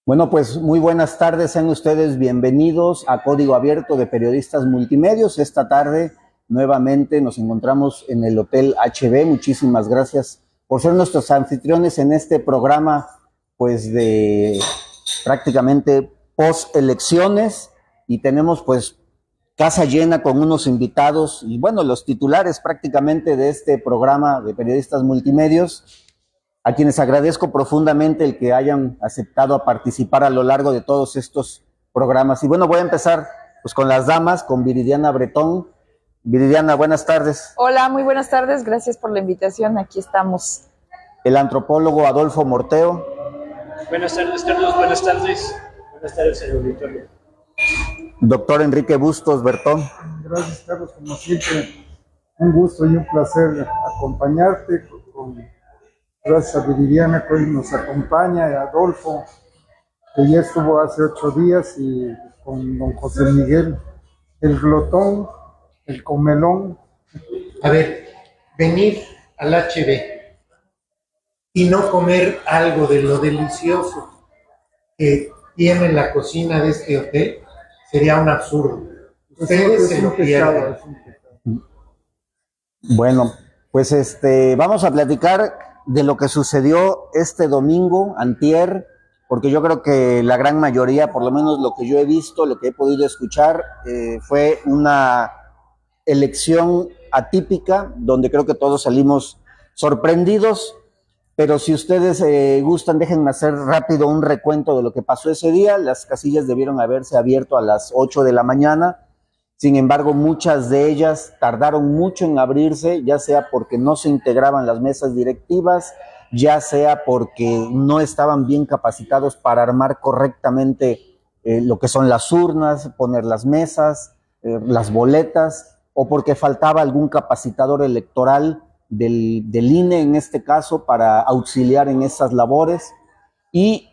Bueno, pues muy buenas tardes, sean ustedes bienvenidos a Código Abierto de Periodistas Multimedios. Esta tarde nuevamente nos encontramos en el Hotel HB. Muchísimas gracias por ser nuestros anfitriones en este programa, pues de prácticamente post elecciones, y tenemos pues casa llena con unos invitados y bueno, los titulares prácticamente de este programa de Periodistas Multimedios, a quienes agradezco profundamente el que hayan aceptado a participar a lo largo de todos estos programas. Y bueno, voy a empezar pues con las damas, con Viridiana Bretón. Viridiana, buenas tardes. Hola, muy buenas tardes, gracias por la invitación, aquí estamos. El antropólogo Adolfo Morteo. Buenas tardes, Carlos, buenas tardes. Buenas tardes, señor auditorio. Doctor Enrique Bustos Bertón. Gracias, Carlos, como siempre, un gusto y un placer acompañarte. Gracias a Viridiana que hoy nos acompaña, y a Adolfo, que ya estuvo hace 8 días, y con don José Miguel, el glotón, el comelón. A ver, venir al HB y no comer algo de lo delicioso que tiene la cocina de este hotel sería un absurdo. Ustedes se lo pierden. Bueno, pues vamos a platicar de lo que sucedió este domingo, antier, porque yo creo que la gran mayoría, por lo menos lo que yo he visto, lo que he podido escuchar, fue una elección atípica, donde creo que todos salimos sorprendidos. Pero si ustedes gustan, déjenme hacer rápido un recuento de lo que pasó ese día. Las casillas debieron haberse abierto a las 8 de la mañana. Sin embargo, muchas de ellas tardaron mucho en abrirse, ya sea porque no se integraban las mesas directivas, ya sea porque no estaban bien capacitados para armar correctamente lo que son las urnas, poner las mesas, las boletas, o porque faltaba algún capacitador electoral del INE, en este caso, para auxiliar en esas labores. Y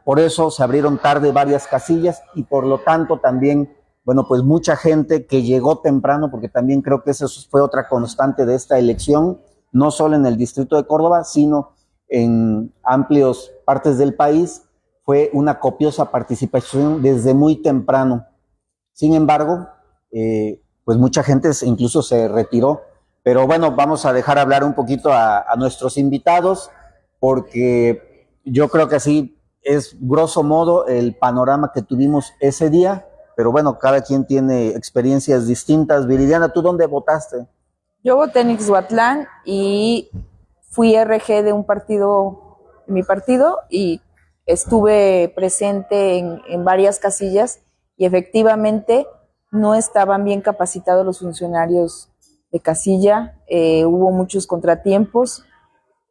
por eso se abrieron tarde varias casillas y por lo tanto también, bueno, pues mucha gente que llegó temprano, porque también creo que eso fue otra constante de esta elección, no solo en el distrito de Córdoba, sino en amplias partes del país, fue una copiosa participación desde muy temprano. Sin embargo, pues mucha gente incluso se retiró. Pero bueno, vamos a dejar hablar un poquito a nuestros invitados, porque yo creo que así es grosso modo el panorama que tuvimos ese día. Pero bueno, cada quien tiene experiencias distintas. Viridiana, ¿tú dónde votaste? Yo voté en Ixhuatlán y fui RG de un partido, mi partido, y estuve presente en varias casillas y efectivamente no estaban bien capacitados los funcionarios de casilla, hubo muchos contratiempos.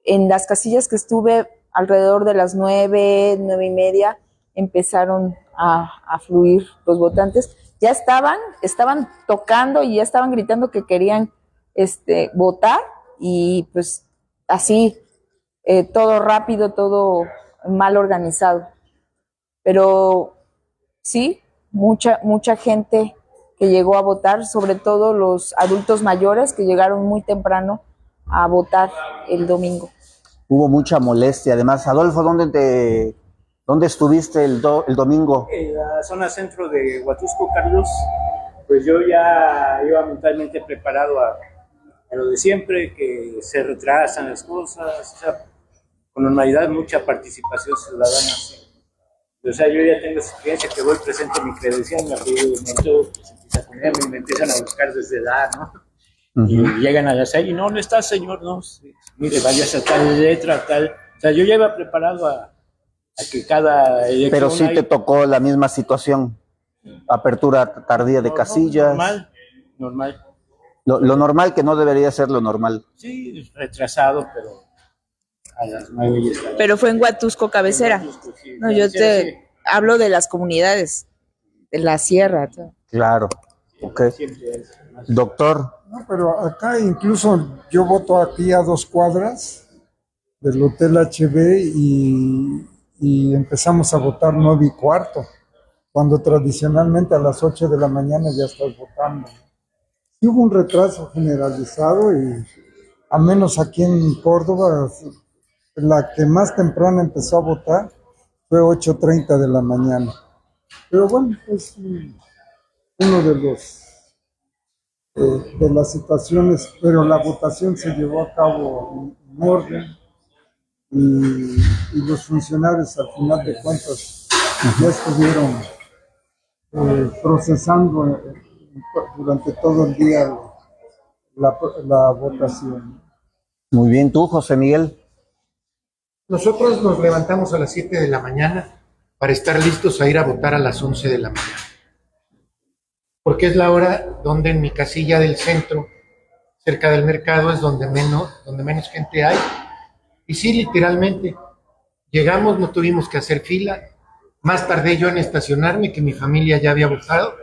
En las casillas que estuve, alrededor de las 9:30, empezaron a fluir los votantes. Ya estaban tocando y ya estaban gritando que querían votar, y pues así, todo rápido, todo mal organizado. Pero sí, mucha gente que llegó a votar, sobre todo los adultos mayores que llegaron muy temprano a votar el domingo. Hubo mucha molestia. Además, Adolfo, ¿dónde estuviste el domingo? En la zona centro de Huatusco, Carlos, pues yo ya iba mentalmente preparado a lo de siempre, que se retrasan las cosas, o sea, con normalidad, mucha participación ciudadana. ¿Sí? O sea, yo ya tengo esa experiencia que voy, presento mi credencial, mi apellido, pues empieza a ponerme, me empiezan a buscar desde edad, ¿no? Uh-huh. Y llegan a la sala y no está, señor, no, sí, mire, váyase a tal letra, tal. O sea, yo ya iba preparado a que cada elección. Pero sí te tocó la misma situación, apertura tardía de casillas. Normal. Lo normal, que no debería ser lo normal. Sí, retrasado, pero a las 9 ya está. Pero fue en Huatusco cabecera. Sí, no, yo te hablo de las comunidades, de la sierra. Claro, ok. Doctor. No, pero acá incluso yo voto aquí a 2 cuadras del Hotel HB y empezamos a votar 9:15, cuando tradicionalmente a las 8 de la mañana ya estás votando. Sí hubo un retraso generalizado, y a menos aquí en Córdoba, la que más temprano empezó a votar fue 8:30 de la mañana. Pero bueno, es uno de los de las situaciones, pero la votación se llevó a cabo en orden y los funcionarios al final de cuentas ya estuvieron procesando durante todo el día la votación. Muy bien, tú, José Miguel. Nosotros nos levantamos a las 7 de la mañana para estar listos a ir a votar a las 11 de la mañana. Porque es la hora donde en mi casilla del centro, cerca del mercado, es donde menos gente hay. Y sí, literalmente, llegamos, no tuvimos que hacer fila. Más tardé yo en estacionarme, que mi familia ya había votado.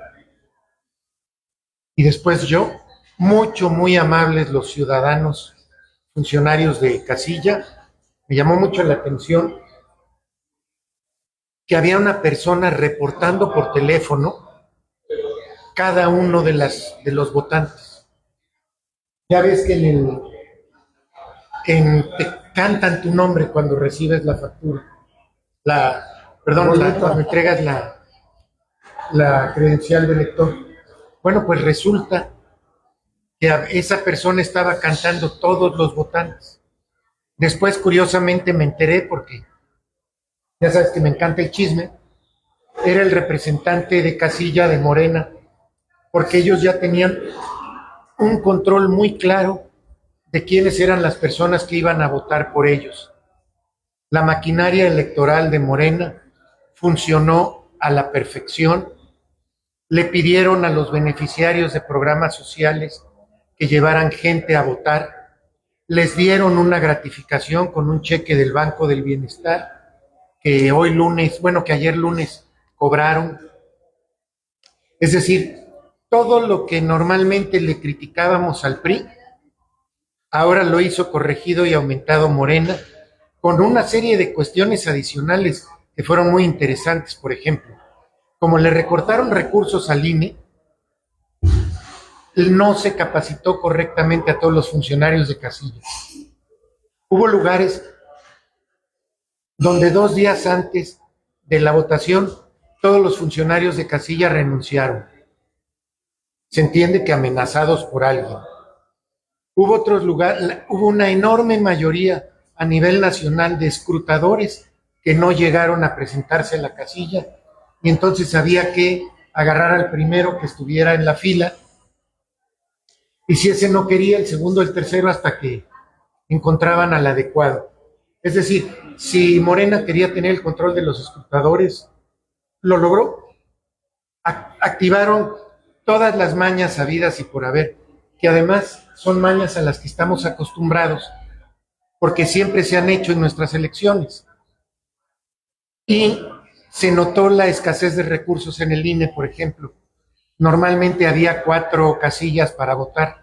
Y después yo, muy amables los ciudadanos, funcionarios de casilla. Me llamó mucho la atención que había una persona reportando por teléfono cada uno de los votantes. Ya ves que te cantan tu nombre cuando recibes la factura. Cuando entregas la credencial de elector. Bueno, pues resulta que esa persona estaba cantando todos los votantes. Después, curiosamente, me enteré porque ya sabes que me encanta el chisme. Era el representante de casilla de Morena, porque ellos ya tenían un control muy claro de quiénes eran las personas que iban a votar por ellos. La maquinaria electoral de Morena funcionó a la perfección. Le pidieron a los beneficiarios de programas sociales que llevaran gente a votar. Les dieron una gratificación con un cheque del Banco del Bienestar que ayer lunes cobraron. Es decir, todo lo que normalmente le criticábamos al PRI, ahora lo hizo corregido y aumentado Morena, con una serie de cuestiones adicionales que fueron muy interesantes. Por ejemplo, como le recortaron recursos al INE, no se capacitó correctamente a todos los funcionarios de casilla. Hubo lugares donde 2 días antes de la votación, todos los funcionarios de casilla renunciaron. Se entiende que amenazados por alguien. Hubo otros lugares, hubo una enorme mayoría a nivel nacional de escrutadores que no llegaron a presentarse en la casilla, y entonces había que agarrar al primero que estuviera en la fila, y si ese no quería, el segundo, el tercero, hasta que encontraban al adecuado. Es decir, si Morena quería tener el control de los escrutadores, lo logró. Activaron todas las mañas habidas y por haber, que además son mañas a las que estamos acostumbrados, porque siempre se han hecho en nuestras elecciones. Y se notó la escasez de recursos en el INE, por ejemplo. Normalmente había 4 casillas para votar,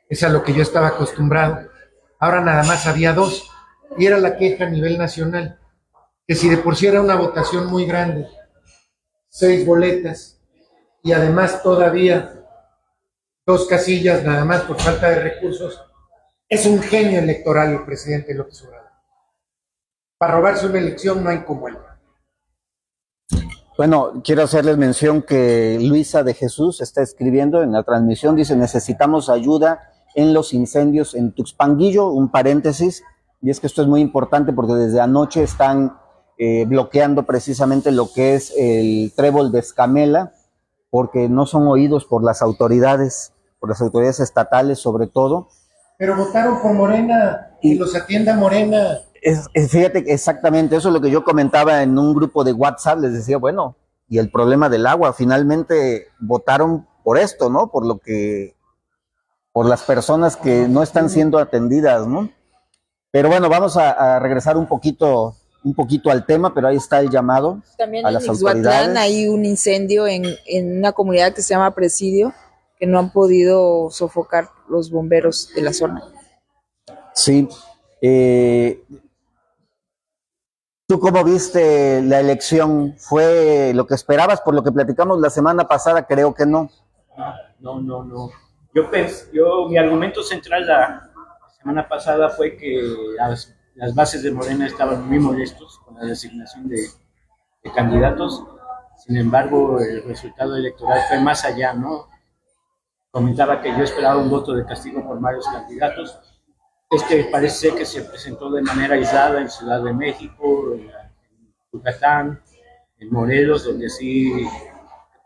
es a lo que yo estaba acostumbrado. Ahora nada más había 2, y era la queja a nivel nacional, que si de por sí era una votación muy grande, 6 boletas, y además todavía 2 casillas nada más por falta de recursos, es un genio electoral el presidente López Obrador. Para robarse una elección no hay como él. Bueno, quiero hacerles mención que Luisa de Jesús está escribiendo en la transmisión, dice: necesitamos ayuda en los incendios en Tuxpanguillo, un paréntesis, y es que esto es muy importante porque desde anoche están bloqueando precisamente lo que es el trébol de Escamela, porque no son oídos por las autoridades estatales sobre todo. Pero votaron por Morena y los atienda Morena. Fíjate que exactamente eso es lo que yo comentaba en un grupo de WhatsApp, les decía, bueno, y el problema del agua, finalmente votaron por esto, ¿no? Por las personas que no están siendo atendidas, ¿no? Pero bueno, vamos a regresar un poquito al tema, pero ahí está el llamado también a las en Ixhuatlán autoridades. hay un incendio en una comunidad que se llama Presidio, que no han podido sofocar los bomberos de la zona. Sí. ¿Tú cómo viste la elección? ¿Fue lo que esperabas? Por lo que platicamos la semana pasada, creo que no. No. Mi argumento central la semana pasada fue que las bases de Morena estaban muy molestos con la designación de de candidatos. Sin embargo, el resultado electoral fue más allá, ¿no? Comentaba que yo esperaba un voto de castigo por varios candidatos. Parece ser que se presentó de manera aislada en Ciudad de México, en Yucatán, en Morelos, donde sí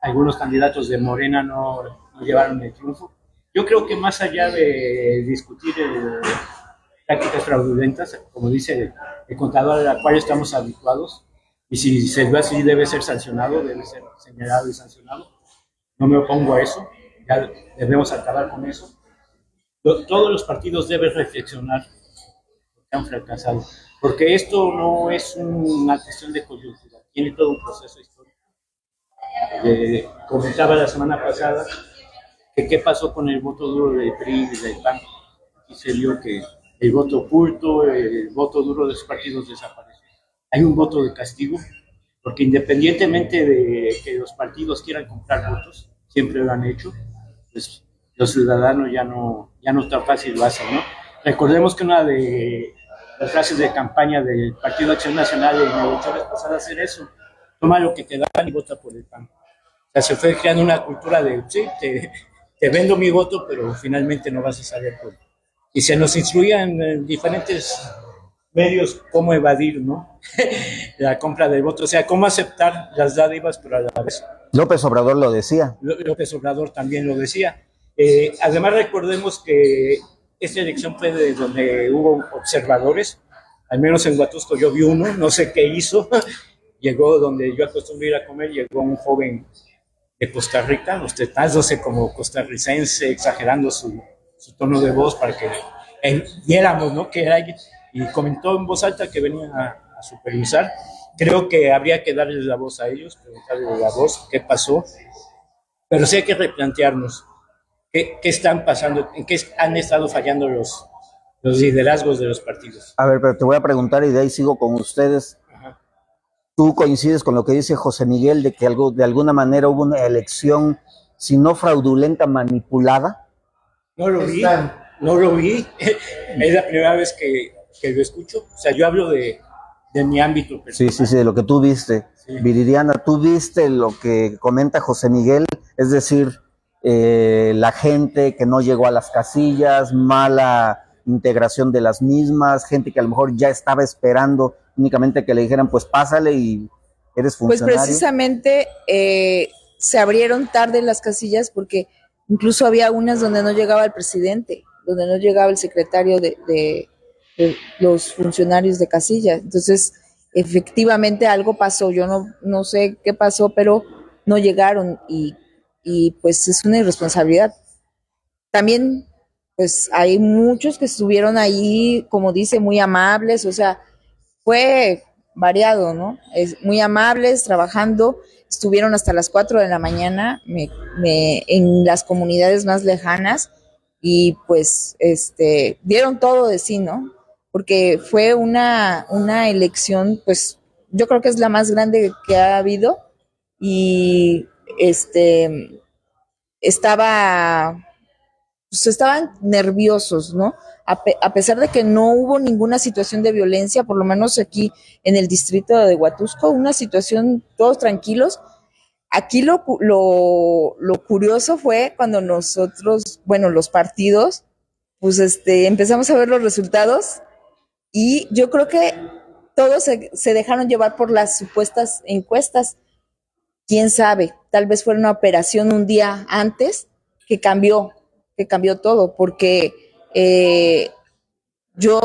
algunos candidatos de Morena no llevaron el triunfo. Yo creo que más allá de discutir tácticas fraudulentas, como dice el contador, a la cual estamos habituados, y si se ve así debe ser sancionado, debe ser señalado y sancionado. No me opongo a eso, ya debemos acabar con eso. Todos los partidos deben reflexionar porque han fracasado, porque esto no es una cuestión de coyuntura, tiene todo un proceso histórico. Comentaba la semana pasada que qué pasó con el voto duro del PRI y del PAN, y se vio que el voto oculto, el voto duro de los partidos desapareció. Hay un voto de castigo, porque independientemente de que los partidos quieran comprar votos, siempre lo han hecho, pues los ciudadanos ya no tan fácil lo hacen, ¿no? Recordemos que una de las frases de campaña del Partido Acción Nacional en las elecciones pasadas era eso: toma lo que te dan y vota por el PAN. O sea, se fue creando una cultura de, sí, te vendo mi voto, pero finalmente no vas a saber por. Y se nos instruía en diferentes medios cómo evadir, ¿no? La compra del voto, o sea, cómo aceptar las dádivas, pero a la vez. López Obrador lo decía. López Obrador también lo decía. Además, recordemos que esta elección fue de donde hubo observadores, al menos en Huatusco yo vi uno, no sé qué hizo, llegó donde yo acostumbro ir a comer, llegó un joven de Costa Rica, tratándose como costarricense, exagerando su tono de voz para que viéramos, ¿no?, que era alguien, y comentó en voz alta que venía a supervisar. Creo que habría que darles la voz a ellos, preguntarles la voz, qué pasó, pero sí hay que replantearnos qué están pasando, en qué han estado fallando los liderazgos de los partidos. A ver, pero te voy a preguntar y de ahí sigo con ustedes. Ajá. ¿Tú coincides con lo que dice José Miguel de que de alguna manera hubo una elección, si no fraudulenta, manipulada? No lo vi. Es la primera vez que lo escucho. O sea, yo hablo de mi ámbito personal. Sí, de lo que tú viste. Sí. Viridiana, ¿tú viste lo que comenta José Miguel? Es decir, la gente que no llegó a las casillas, mala integración de las mismas, gente que a lo mejor ya estaba esperando únicamente que le dijeran, pues pásale y eres funcionario. Pues precisamente se abrieron tarde las casillas porque incluso había unas donde no llegaba el presidente, donde no llegaba el secretario de los funcionarios de casilla. Entonces, efectivamente algo pasó, yo no sé qué pasó, pero no llegaron y pues es una irresponsabilidad. También, pues hay muchos que estuvieron ahí, como dice, muy amables, o sea, fue variado, ¿no? Muy amables, trabajando, estuvieron hasta las 4 de la mañana en las comunidades más lejanas y pues dieron todo de sí, ¿no? Porque fue una elección, pues yo creo que es la más grande que ha habido y estaban nerviosos, ¿no? A pesar de que no hubo ninguna situación de violencia, por lo menos aquí en el distrito de Huatusco, una situación todos tranquilos. Aquí lo curioso fue cuando nosotros, bueno, los partidos, pues empezamos a ver los resultados y yo creo que todos se dejaron llevar por las supuestas encuestas. Quién sabe, tal vez fue una operación un día antes que cambió todo, porque yo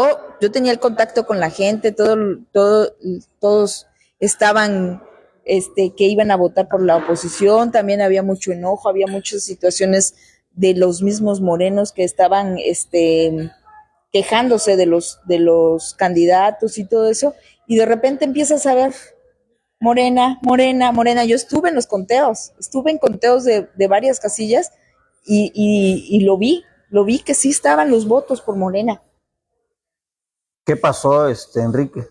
tenía el contacto con la gente, todos estaban que iban a votar por la oposición, también había mucho enojo, había muchas situaciones de los mismos morenos que estaban quejándose de los candidatos y todo eso, y de repente empiezas a ver Morena. Yo estuve en conteos de varias casillas y lo vi que sí estaban los votos por Morena. ¿Qué pasó, Enrique?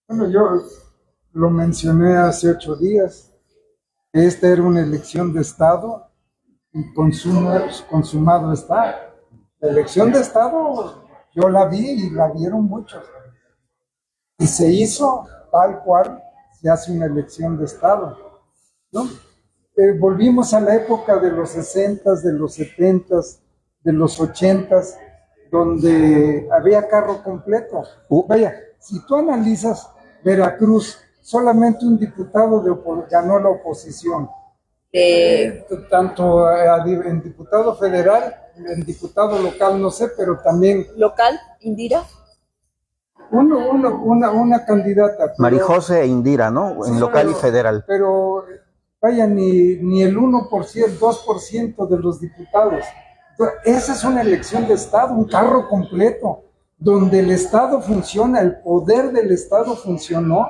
Bueno, yo lo mencioné hace 8 días. Esta era una elección de Estado y consumado está. La elección de Estado yo la vi y la vieron muchos. Y se hizo tal cual se hace una elección de Estado, ¿no? Volvimos a la época de los 60s, de los 70s, de los 80s, donde había carro completo. Vaya, si tú analizas Veracruz, solamente un diputado ganó la oposición. Tanto en diputado federal, en diputado local, no sé, pero también... ¿Local, Indira? Una candidata. Pero, Marijose e Indira, ¿no? En local y federal. Pero, vaya, ni el 1%, 2% de los diputados. Esa es una elección de Estado, un carro completo, donde el Estado funciona, el poder del Estado funcionó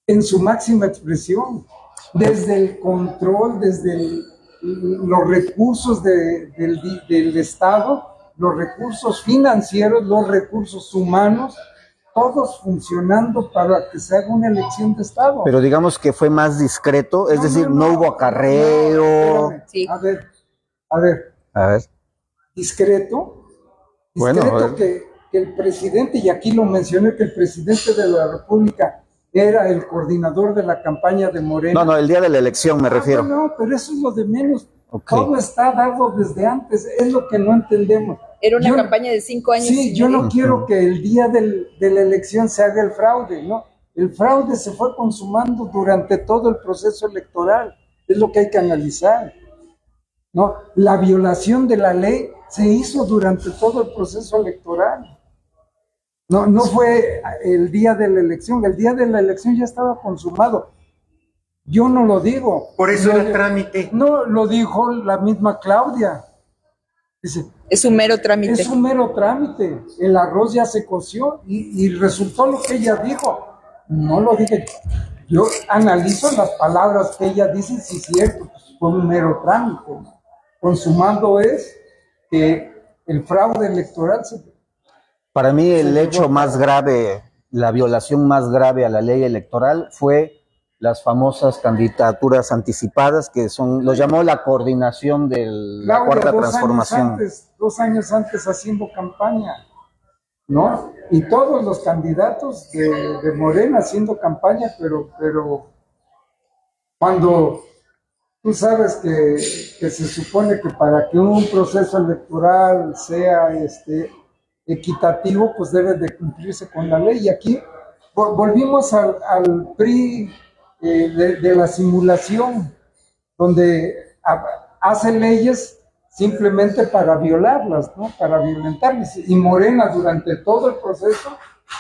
en su máxima expresión, desde el control, desde los recursos del Estado, los recursos financieros, los recursos humanos, todos funcionando para que se haga una elección de Estado. Pero digamos que fue más discreto, es decir, no hubo acarreo. Sí. A ver. Discreto. Bueno, que el presidente, y aquí lo mencioné, que el presidente de la República era el coordinador de la campaña de Morena. No, el día de la elección me refiero. No, pero eso es lo de menos. Okay. Todo está dado desde antes, es lo que no entendemos. Era una campaña de 5 años. Sí, yo no quiero que el día de la elección se haga el fraude, ¿no? El fraude se fue consumando durante todo el proceso electoral, es lo que hay que analizar, ¿no? La violación de la ley se hizo durante todo el proceso electoral. No fue el día de la elección, el día de la elección ya estaba consumado. Yo no lo digo. Por eso era trámite. No, lo dijo la misma Claudia. Dice, es un mero trámite. Es un mero trámite. El arroz ya se coció y resultó lo que ella dijo. No lo dije. Yo analizo las palabras que ella dice, si es cierto, pues fue un mero trámite. Consumando es que el fraude electoral se... Para mí el hecho más grave, la violación más grave a la ley electoral fue las famosas candidaturas anticipadas, que son, lo llamó la coordinación de la Cuarta Transformación. 2 años antes haciendo campaña, ¿no? Y todos los candidatos de Morena haciendo campaña, pero cuando tú sabes que se supone que para que un proceso electoral sea equitativo, pues debe de cumplirse con la ley. Y aquí volvimos al PRI de la simulación, donde hace leyes simplemente para violarlas, ¿no? Para violentarlas. Y Morena durante todo el proceso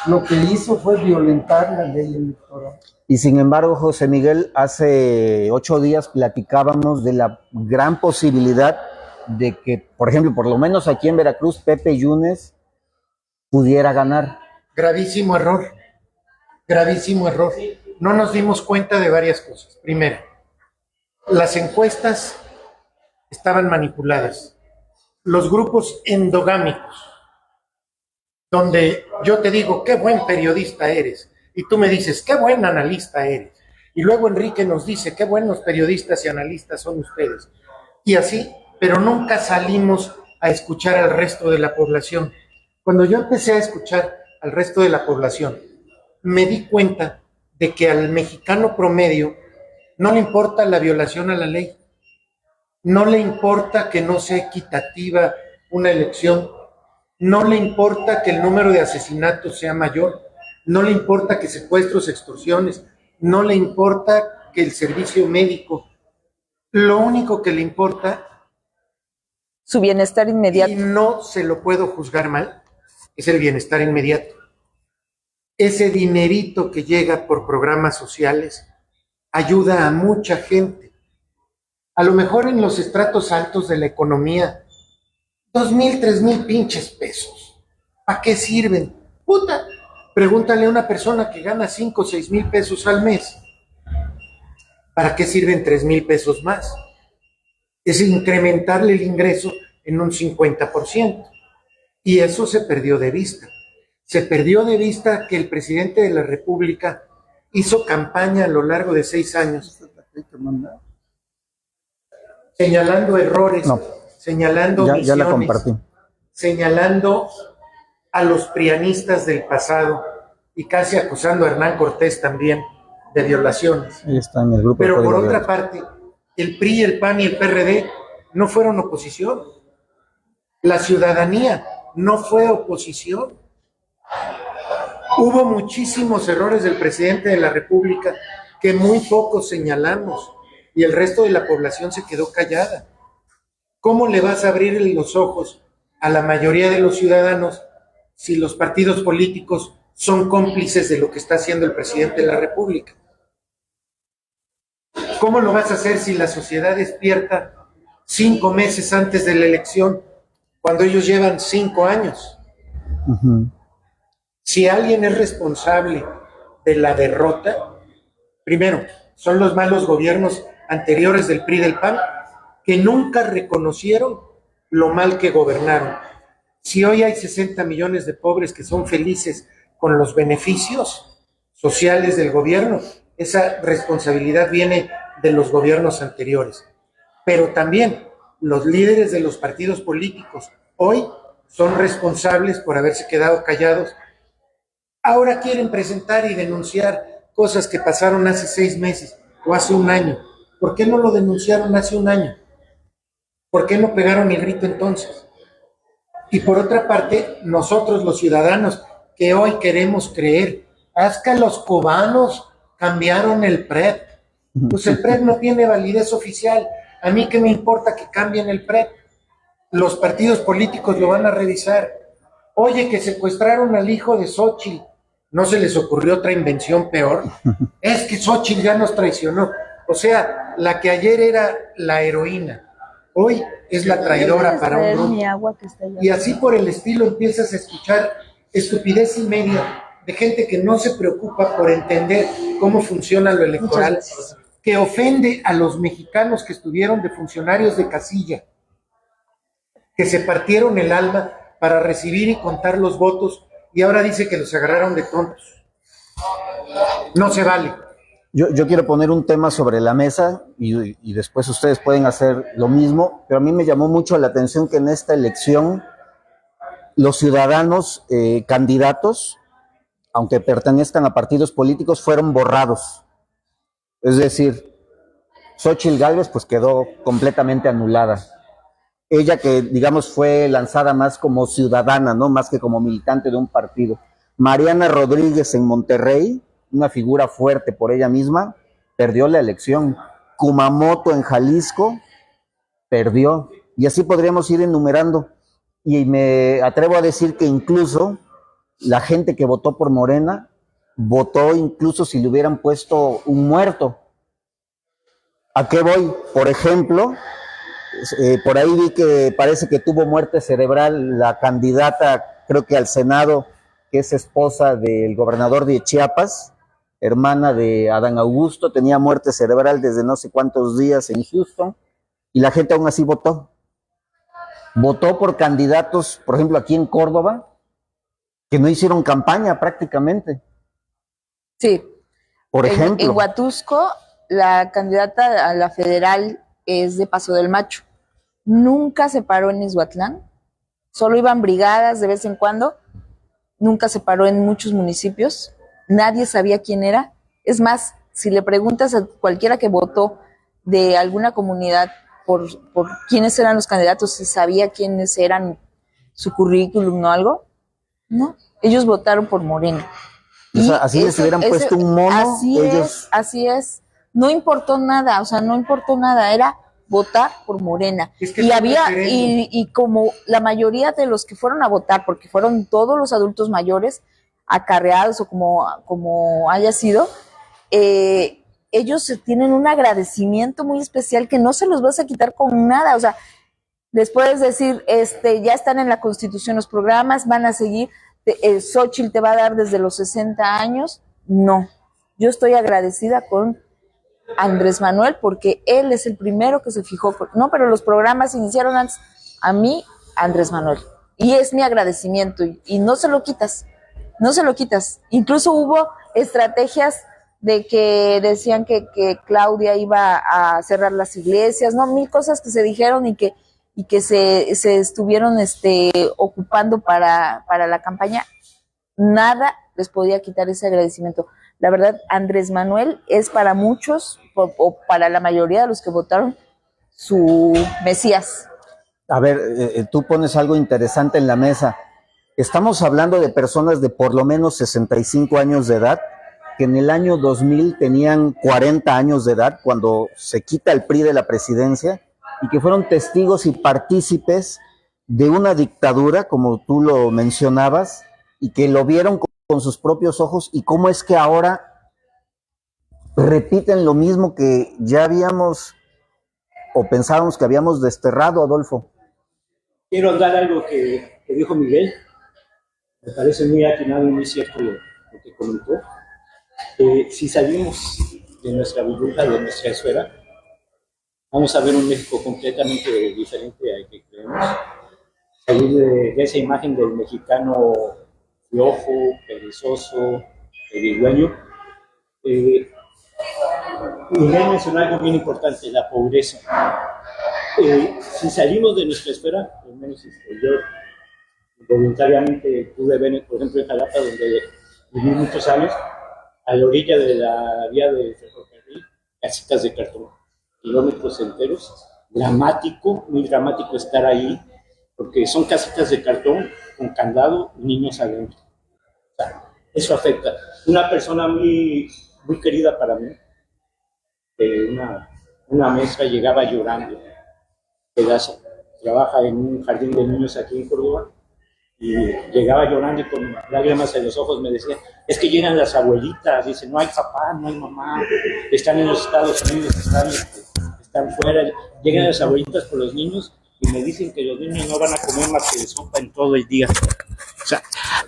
lo que hizo fue violentar la ley electoral. Y sin embargo, José Miguel, hace 8 días platicábamos de la gran posibilidad de que, por ejemplo, por lo menos aquí en Veracruz, Pepe Yunes pudiera ganar. Gravísimo error. Gravísimo error. No nos dimos cuenta de varias cosas. Primero, las encuestas estaban manipuladas. Los grupos endogámicos, donde yo te digo, qué buen periodista eres, y tú me dices, qué buen analista eres. Y luego Enrique nos dice, qué buenos periodistas y analistas son ustedes. Y así, pero nunca salimos a escuchar al resto de la población. Cuando yo empecé a escuchar al resto de la población, me di cuenta de que al mexicano promedio no le importa la violación a la ley, no le importa que no sea equitativa una elección, no le importa que el número de asesinatos sea mayor, no le importa que secuestros, extorsiones, no le importa que el servicio médico, lo único que le importa, su bienestar inmediato. y no se lo puedo juzgar mal, es el bienestar inmediato. Ese dinerito que llega por programas sociales ayuda a mucha gente. A lo mejor en los estratos altos de la economía, 2,000, 3,000 pinches pesos. ¿Para qué sirven? Puta, pregúntale a una persona que gana 5 o 6,000 pesos al mes. ¿Para qué sirven 3,000 pesos más? Es incrementarle el ingreso en un 50%. Y eso se perdió de vista. Se perdió de vista que el presidente de la República hizo campaña a lo largo de 6 años, señalando errores, señalando ya omisiones, la compartí. señalando a los prianistas del pasado y casi acusando a Hernán Cortés también de violaciones. Ahí está en el grupo. Pero por otra parte, el PRI, el PAN y el PRD no fueron oposición. La ciudadanía no fue oposición. Hubo muchísimos errores del presidente de la República que muy pocos señalamos y el resto de la población se quedó callada. ¿Cómo le vas a abrir los ojos a la mayoría de los ciudadanos si los partidos políticos son cómplices de lo que está haciendo el presidente de la República? ¿Cómo lo vas a hacer si la sociedad despierta 5 meses antes de la elección cuando ellos llevan 5 años? Si alguien es responsable de la derrota, primero, son los malos gobiernos anteriores del PRI y del PAN que nunca reconocieron lo mal que gobernaron. Si hoy hay 60 millones de pobres que son felices con los beneficios sociales del gobierno, esa responsabilidad viene de los gobiernos anteriores. Pero también los líderes de los partidos políticos hoy son responsables por haberse quedado callados. Ahora quieren presentar y denunciar cosas que pasaron hace 6 meses o hace 1 año. ¿Por qué no lo denunciaron hace 1 año? ¿Por qué no pegaron el grito entonces? Y por otra parte, nosotros los ciudadanos que hoy queremos creer, haz que los cubanos cambiaron el PREP. Pues el PREP no tiene validez oficial. A mí qué me importa que cambien el PREP. Los partidos políticos lo van a revisar. Oye, que secuestraron al hijo de Xóchitl. ¿No se les ocurrió otra invención peor? Es que Xóchitl ya nos traicionó. O sea, la que ayer era la heroína, hoy es la traidora para un grupo. Y así por el estilo empiezas a escuchar estupidez y media de gente que no se preocupa por entender cómo funciona lo electoral, que ofende a los mexicanos que estuvieron de funcionarios de casilla, que se partieron el alma para recibir y contar los votos y ahora dice que los agarraron de tontos. No se vale. Yo quiero poner un tema sobre la mesa y después ustedes pueden hacer lo mismo, pero a mí me llamó mucho la atención que en esta elección los ciudadanos candidatos, aunque pertenezcan a partidos políticos, fueron borrados. Es decir, Xóchitl Gálvez pues quedó completamente anulada. Ella que, digamos, fue lanzada más como ciudadana, ¿no? Más que como militante de un partido. Mariana Rodríguez en Monterrey, una figura fuerte por ella misma, perdió la elección. Kumamoto en Jalisco, perdió. Y así podríamos ir enumerando. Y me atrevo a decir que incluso la gente que votó por Morena, votó incluso si le hubieran puesto un muerto. ¿A qué voy? Por ejemplo, por ahí vi que parece que tuvo muerte cerebral la candidata, creo que al Senado, que es esposa del gobernador de Chiapas, hermana de Adán Augusto, tenía muerte cerebral desde no sé cuántos días en Houston, y la gente aún así votó. Votó por candidatos, por ejemplo, aquí en Córdoba, que no hicieron campaña prácticamente. Sí. Por ejemplo. En Huatusco, la candidata a la federal es de Paso del Macho. Nunca se paró en Izhuatlán, solo iban brigadas de vez en cuando, nunca se paró en muchos municipios, nadie sabía quién era. Es más, si le preguntas a cualquiera que votó de alguna comunidad por quiénes eran los candidatos, si sabía quiénes eran, su currículum o algo, no, ellos votaron por Morena. O sea, así les hubieran puesto un mono. Así es. No importó nada, o sea, no importó nada, era votar por Morena. Es que y había, y como la mayoría de los que fueron a votar, porque fueron todos los adultos mayores, acarreados o como haya sido, ellos tienen un agradecimiento muy especial que no se los vas a quitar con nada. O sea, les puedes decir, ya están en la Constitución los programas, van a seguir, Xóchitl te va a dar desde los 60 años. No, yo estoy agradecida con Andrés Manuel porque él es el primero que se fijó. No, pero los programas iniciaron antes. A mí, Andrés Manuel. Y es mi agradecimiento y no se lo quitas. No se lo quitas. Incluso hubo estrategias de que decían que Claudia iba a cerrar las iglesias, no, 1000 cosas que se dijeron y que se estuvieron ocupando para la campaña. Nada les podía quitar ese agradecimiento. La verdad, Andrés Manuel es para muchos, o para la mayoría de los que votaron, su Mesías. A ver, tú pones algo interesante en la mesa. Estamos hablando de personas de por lo menos 65 años de edad, que en el año 2000 tenían 40 años de edad cuando se quita el PRI de la presidencia y que fueron testigos y partícipes de una dictadura, como tú lo mencionabas, y que lo vieron con sus propios ojos, y cómo es que ahora repiten lo mismo que ya habíamos o pensábamos que habíamos desterrado, Adolfo. Quiero dar algo que dijo Miguel, me parece muy atinado y muy cierto lo que comentó. Si salimos de nuestra burbuja, de nuestra esfera, vamos a ver un México completamente diferente al que creemos. Salir de esa imagen del mexicano flojo, perezoso, pedigüeño. Miguel mencionó algo bien importante, la pobreza. Si salimos de nuestra esfera, al menos yo voluntariamente pude ver, por ejemplo, en Jalapa, donde viví muchos años, a la orilla de la vía de ferrocarril, casitas de cartón, kilómetros enteros, dramático, muy dramático estar ahí, porque son casitas de cartón con candado y niños adentro. O sea, eso afecta. Una persona muy, muy querida para mí, una maestra, llegaba llorando, pedazo, trabaja en un jardín de niños aquí en Córdoba, y llegaba llorando y con lágrimas en los ojos me decía, es que llegan las abuelitas, dice, no hay papá, no hay mamá, están en los Estados Unidos, están fuera, llegan las abuelitas por los niños y me dicen que los niños no van a comer más que sopa en todo el día. O sea,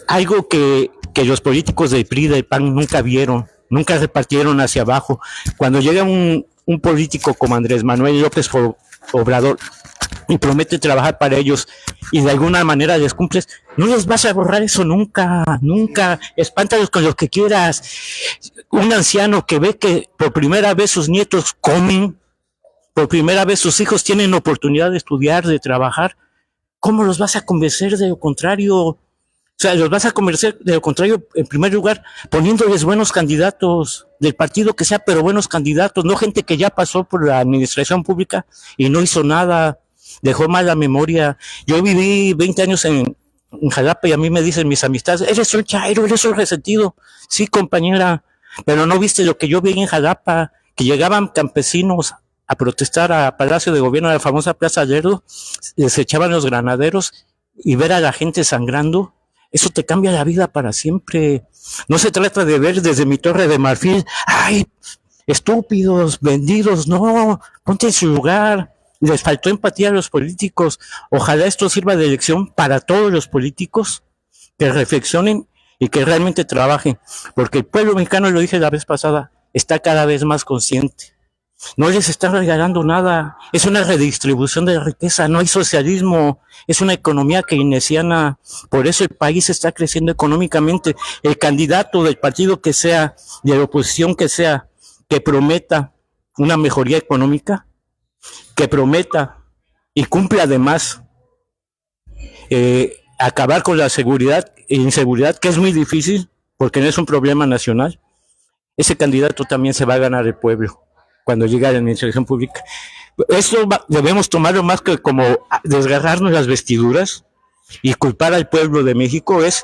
algo que los políticos del PRI, del PAN nunca vieron, nunca repartieron hacia abajo. Cuando llega un político como Andrés Manuel López Obrador y promete trabajar para ellos y de alguna manera les cumples, no les vas a borrar eso nunca, nunca. Espántalos con lo que quieras. Un anciano que ve que por primera vez sus nietos comen, por primera vez sus hijos tienen oportunidad de estudiar, de trabajar, ¿cómo los vas a convencer de lo contrario? O sea, los vas a convencer de lo contrario, en primer lugar, poniéndoles buenos candidatos del partido que sea, pero buenos candidatos, no gente que ya pasó por la administración pública y no hizo nada, dejó mala memoria. Yo viví 20 años en Jalapa y a mí me dicen mis amistades, eres un chairo, eres un resentido. Sí, compañera, pero no viste lo que yo vi en Jalapa, que llegaban campesinos a protestar a Palacio de Gobierno, a la famosa Plaza Lerdo, les echaban los granaderos y ver a la gente sangrando. Eso te cambia la vida para siempre. No se trata de ver desde mi torre de marfil, ay, estúpidos, vendidos, no, ponte en su lugar. Les faltó empatía a los políticos. Ojalá esto sirva de lección para todos los políticos que reflexionen y que realmente trabajen, porque el pueblo mexicano, lo dije la vez pasada, está cada vez más consciente. No les están regalando nada, es una redistribución de la riqueza, no hay socialismo, es una economía keynesiana, por eso el país está creciendo económicamente. El candidato del partido que sea, de la oposición que sea, que prometa una mejoría económica, que prometa y cumpla además acabar con la seguridad e inseguridad, que es muy difícil, porque no es un problema nacional, ese candidato también se va a ganar el pueblo cuando llegue a la administración pública. Esto debemos tomarlo más que como desgarrarnos las vestiduras y culpar al pueblo de México. Es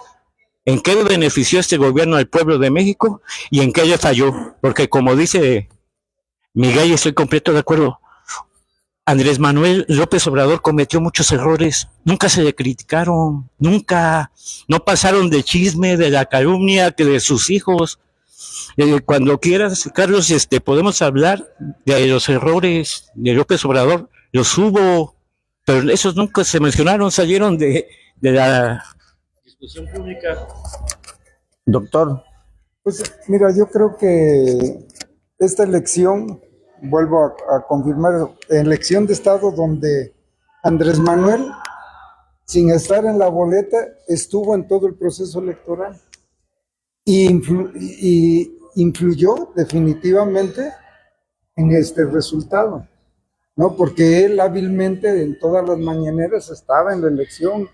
en qué benefició este gobierno al pueblo de México y en qué le falló, porque como dice Miguel, y estoy completo de acuerdo, Andrés Manuel López Obrador cometió muchos errores, nunca se le criticaron, nunca, no pasaron de chisme, de la calumnia, que de sus hijos. Cuando quieras, Carlos, podemos hablar de los errores de López Obrador, los hubo, pero esos nunca se mencionaron, salieron de la discusión pública. Doctor. Pues mira, yo creo que esta elección, vuelvo a confirmar, elección de Estado donde Andrés Manuel, sin estar en la boleta, estuvo en todo el proceso electoral y influyó definitivamente en este resultado, ¿no? Porque él hábilmente en todas las mañaneras estaba en la elección,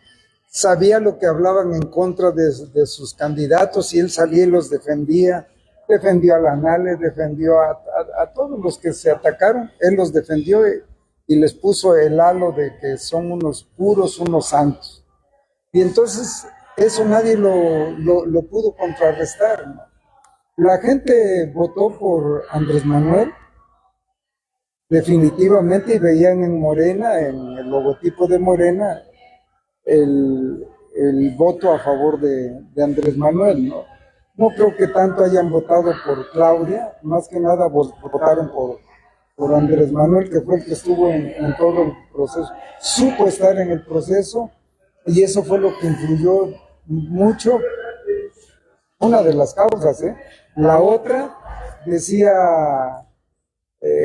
sabía lo que hablaban en contra de sus candidatos y él salía y los defendía. Defendió a la Nale, defendió a todos los que se atacaron, él los defendió y les puso el halo de que son unos puros, unos santos. Y entonces eso nadie lo pudo contrarrestar, ¿no? La gente votó por Andrés Manuel, definitivamente, y veían en Morena, en el logotipo de Morena, el voto a favor de Andrés Manuel, ¿no? No creo que tanto hayan votado por Claudia, más que nada votaron por Andrés Manuel, que fue el que estuvo en todo el proceso, supo estar en el proceso, y eso fue lo que influyó mucho, una de las causas, ¿eh? La otra, decía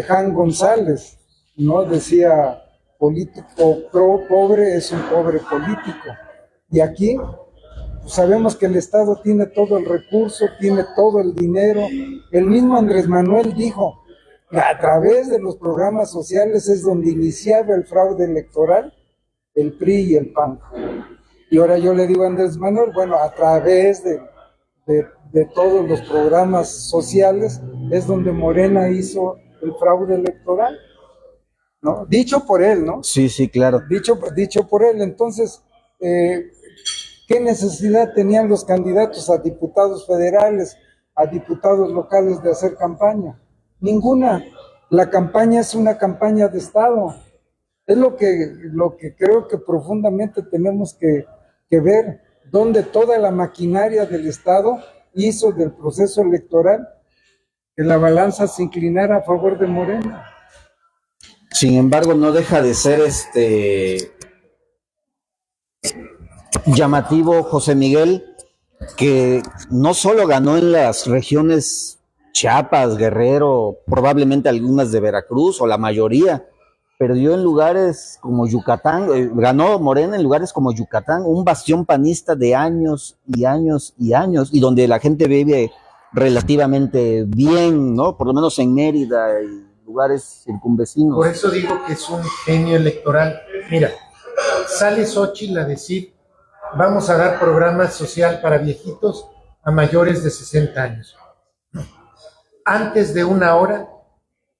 Jan González, ¿no? Decía, político pobre es un pobre político. Y aquí pues sabemos que el Estado tiene todo el recurso, tiene todo el dinero. El mismo Andrés Manuel dijo que a través de los programas sociales es donde iniciaba el fraude electoral, el PRI y el PAN. Y ahora yo le digo a Andrés Manuel, bueno, a través de todos los programas sociales es donde Morena hizo el fraude electoral, ¿no? Dicho por él, ¿no? Sí, sí, claro. Dicho por él. Entonces, ¿qué necesidad tenían los candidatos a diputados federales, a diputados locales de hacer campaña? Ninguna. La campaña es una campaña de Estado. Es lo que creo que profundamente tenemos que ver, donde toda la maquinaria del Estado hizo del proceso electoral que la balanza se inclinara a favor de Morena. Sin embargo, no deja de ser llamativo, José Miguel, que no solo ganó en las regiones Chiapas, Guerrero, probablemente algunas de Veracruz o la mayoría, perdió en lugares como Yucatán, ganó Morena en lugares como Yucatán, un bastión panista de años y años y años, y donde la gente vive relativamente bien, ¿no? Por lo menos en Mérida y lugares circunvecinos. Por eso digo que es un genio electoral. Mira, sale Xóchitl a decir, vamos a dar programa social para viejitos a mayores de 60 años. Antes de una hora,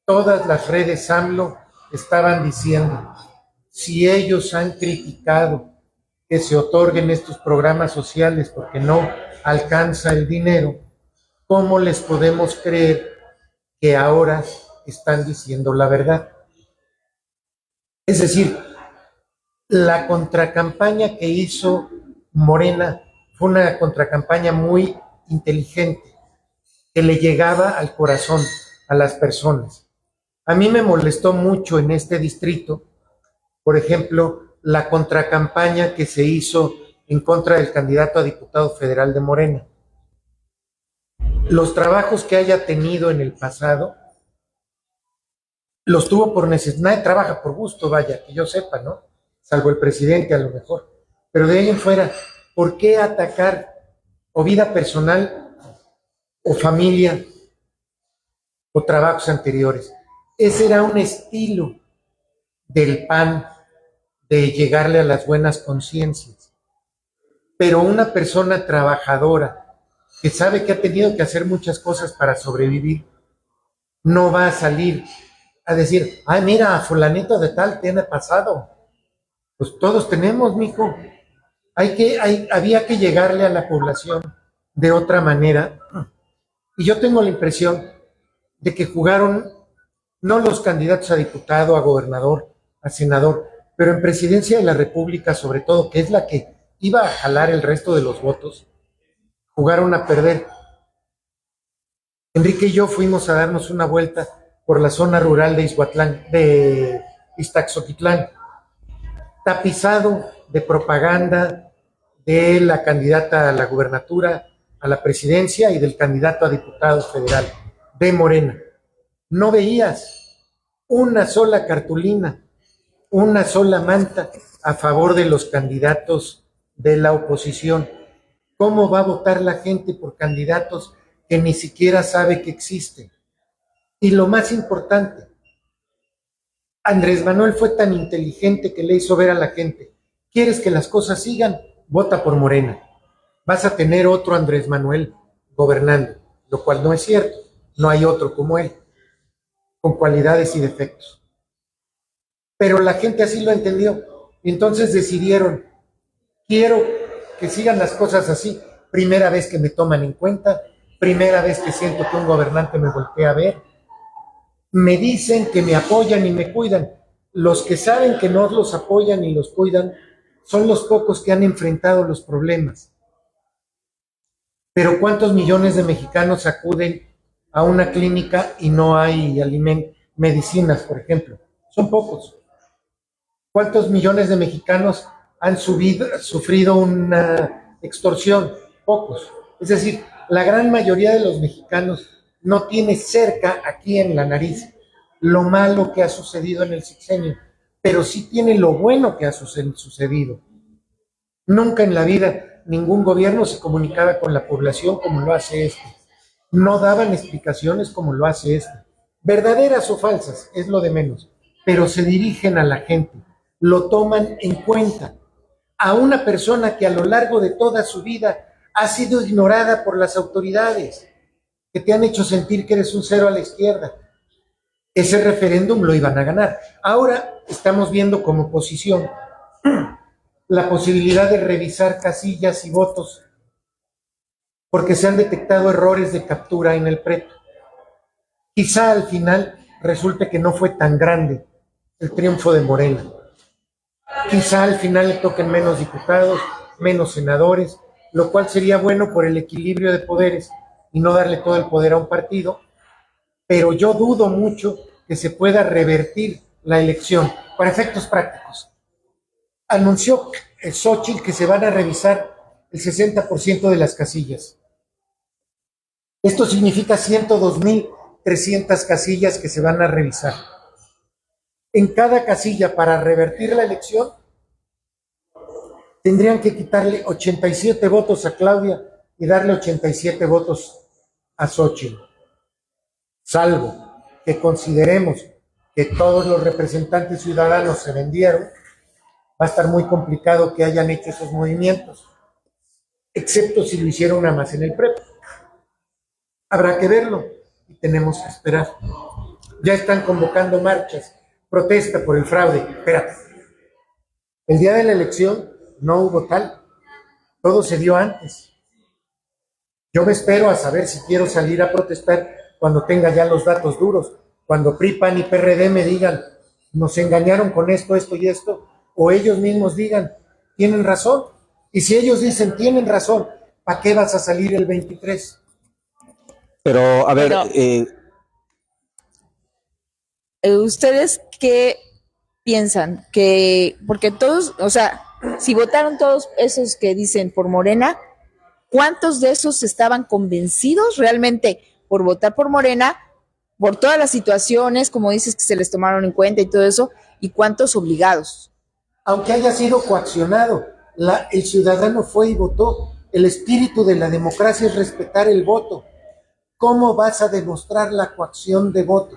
todas las redes AMLO estaban diciendo, si ellos han criticado que se otorguen estos programas sociales porque no alcanza el dinero, ¿cómo les podemos creer que ahora están diciendo la verdad? Es decir, la contracampaña que hizo Morena fue una contracampaña muy inteligente, que le llegaba al corazón a las personas. A mí me molestó mucho en este distrito, por ejemplo, la contracampaña que se hizo en contra del candidato a diputado federal de Morena. Los trabajos que haya tenido en el pasado, los tuvo por necesidad. Nadie trabaja por gusto, vaya, que yo sepa, ¿no? Salvo el presidente a lo mejor. Pero de ahí en fuera, ¿por qué atacar o vida personal o familia o trabajos anteriores? Ese era un estilo del PAN de llegarle a las buenas conciencias. Pero una persona trabajadora que sabe que ha tenido que hacer muchas cosas para sobrevivir, no va a salir a decir, ay, mira, fulanito de tal tiene pasado. Pues todos tenemos, mijo. Había que llegarle a la población de otra manera. Y yo tengo la impresión de que jugaron no los candidatos a diputado, a gobernador, a senador, pero en presidencia de la República, sobre todo, que es la que iba a jalar el resto de los votos, jugaron a perder. Enrique y yo fuimos a darnos una vuelta por la zona rural de Ixtaxoquitlán, tapizado de propaganda de la candidata a la gubernatura, a la presidencia y del candidato a diputado federal de Morena. No veías una sola cartulina, una sola manta a favor de los candidatos de la oposición. ¿Cómo va a votar la gente por candidatos que ni siquiera sabe que existen? Y lo más importante, Andrés Manuel fue tan inteligente que le hizo ver a la gente, ¿quieres que las cosas sigan? vota por Morena. Vas a tener otro Andrés Manuel gobernando, lo cual no es cierto. No hay otro como él, con cualidades y defectos. Pero la gente así lo entendió. Y entonces decidieron, quiero que sigan las cosas así. Primera vez que me toman en cuenta, primera vez que siento que un gobernante me voltea a ver. Me dicen que me apoyan y me cuidan. Los que saben que no los apoyan y los cuidan son los pocos que han enfrentado los problemas. Pero ¿cuántos millones de mexicanos acuden a una clínica y no hay medicinas, por ejemplo? Son pocos. ¿Cuántos millones de mexicanos han sufrido una extorsión? Pocos. Es decir, la gran mayoría de los mexicanos no tiene cerca, aquí en la nariz, lo malo que ha sucedido en el sexenio, pero sí tiene lo bueno que ha sucedido. Nunca en la vida ningún gobierno se comunicaba con la población como lo hace este. No daban explicaciones como lo hace este. Verdaderas o falsas, es lo de menos, pero se dirigen a la gente, lo toman en cuenta. A una persona que a lo largo de toda su vida ha sido ignorada por las autoridades, que te han hecho sentir que eres un cero a la izquierda. Ese referéndum lo iban a ganar. Ahora estamos viendo como oposición la posibilidad de revisar casillas y votos porque se han detectado errores de captura en el preto. Quizá al final resulte que no fue tan grande el triunfo de Morena. Quizá al final le toquen menos diputados, menos senadores, lo cual sería bueno por el equilibrio de poderes y no darle todo el poder a un partido, pero yo dudo mucho que se pueda revertir la elección para efectos prácticos. Anunció Xóchitl que se van a revisar el 60% de las casillas. Esto significa 102,300 casillas que se van a revisar. En cada casilla, para revertir la elección, tendrían que quitarle 87 votos a Claudia y darle 87 votos a Xóchitl. Salvo que consideremos que todos los representantes ciudadanos se vendieron, va a estar muy complicado que hayan hecho esos movimientos, excepto si lo hicieron nada más en el PREP. Habrá que verlo y tenemos que esperar. Ya están convocando marchas, protesta por el fraude. Espérate. El día de la elección no hubo tal. Todo se dio antes. Yo me espero a saber si quiero salir a protestar cuando tenga ya los datos duros. Cuando PRI, PAN y PRD me digan, nos engañaron con esto, esto y esto, o ellos mismos digan, tienen razón. Y si ellos dicen, tienen razón, ¿para qué vas a salir el 23? Pero, a ver, ¿ustedes qué piensan? Que, porque todos, o sea, si votaron todos esos que dicen por Morena, ¿cuántos de esos estaban convencidos realmente por votar por Morena, por todas las situaciones, como dices, que se les tomaron en cuenta y todo eso, y cuántos obligados? Aunque haya sido coaccionado, el ciudadano fue y votó. El espíritu de la democracia es respetar el voto. ¿Cómo vas a demostrar la coacción de voto?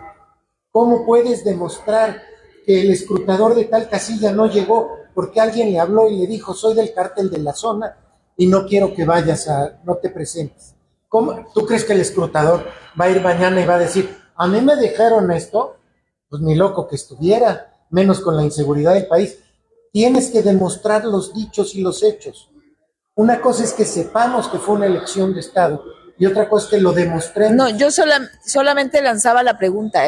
¿Cómo puedes demostrar que el escrutador de tal casilla no llegó porque alguien le habló y le dijo, soy del cártel de la zona y no quiero que vayas no te presentes? ¿Cómo? ¿Tú crees que el escrutador va a ir mañana y va a decir, a mí me dejaron esto? Pues ni loco que estuviera, menos con la inseguridad del país. Tienes que demostrar los dichos y los hechos. Una cosa es que sepamos que fue una elección de Estado y otra cosa es que lo demostremos. No, yo solamente lanzaba la pregunta,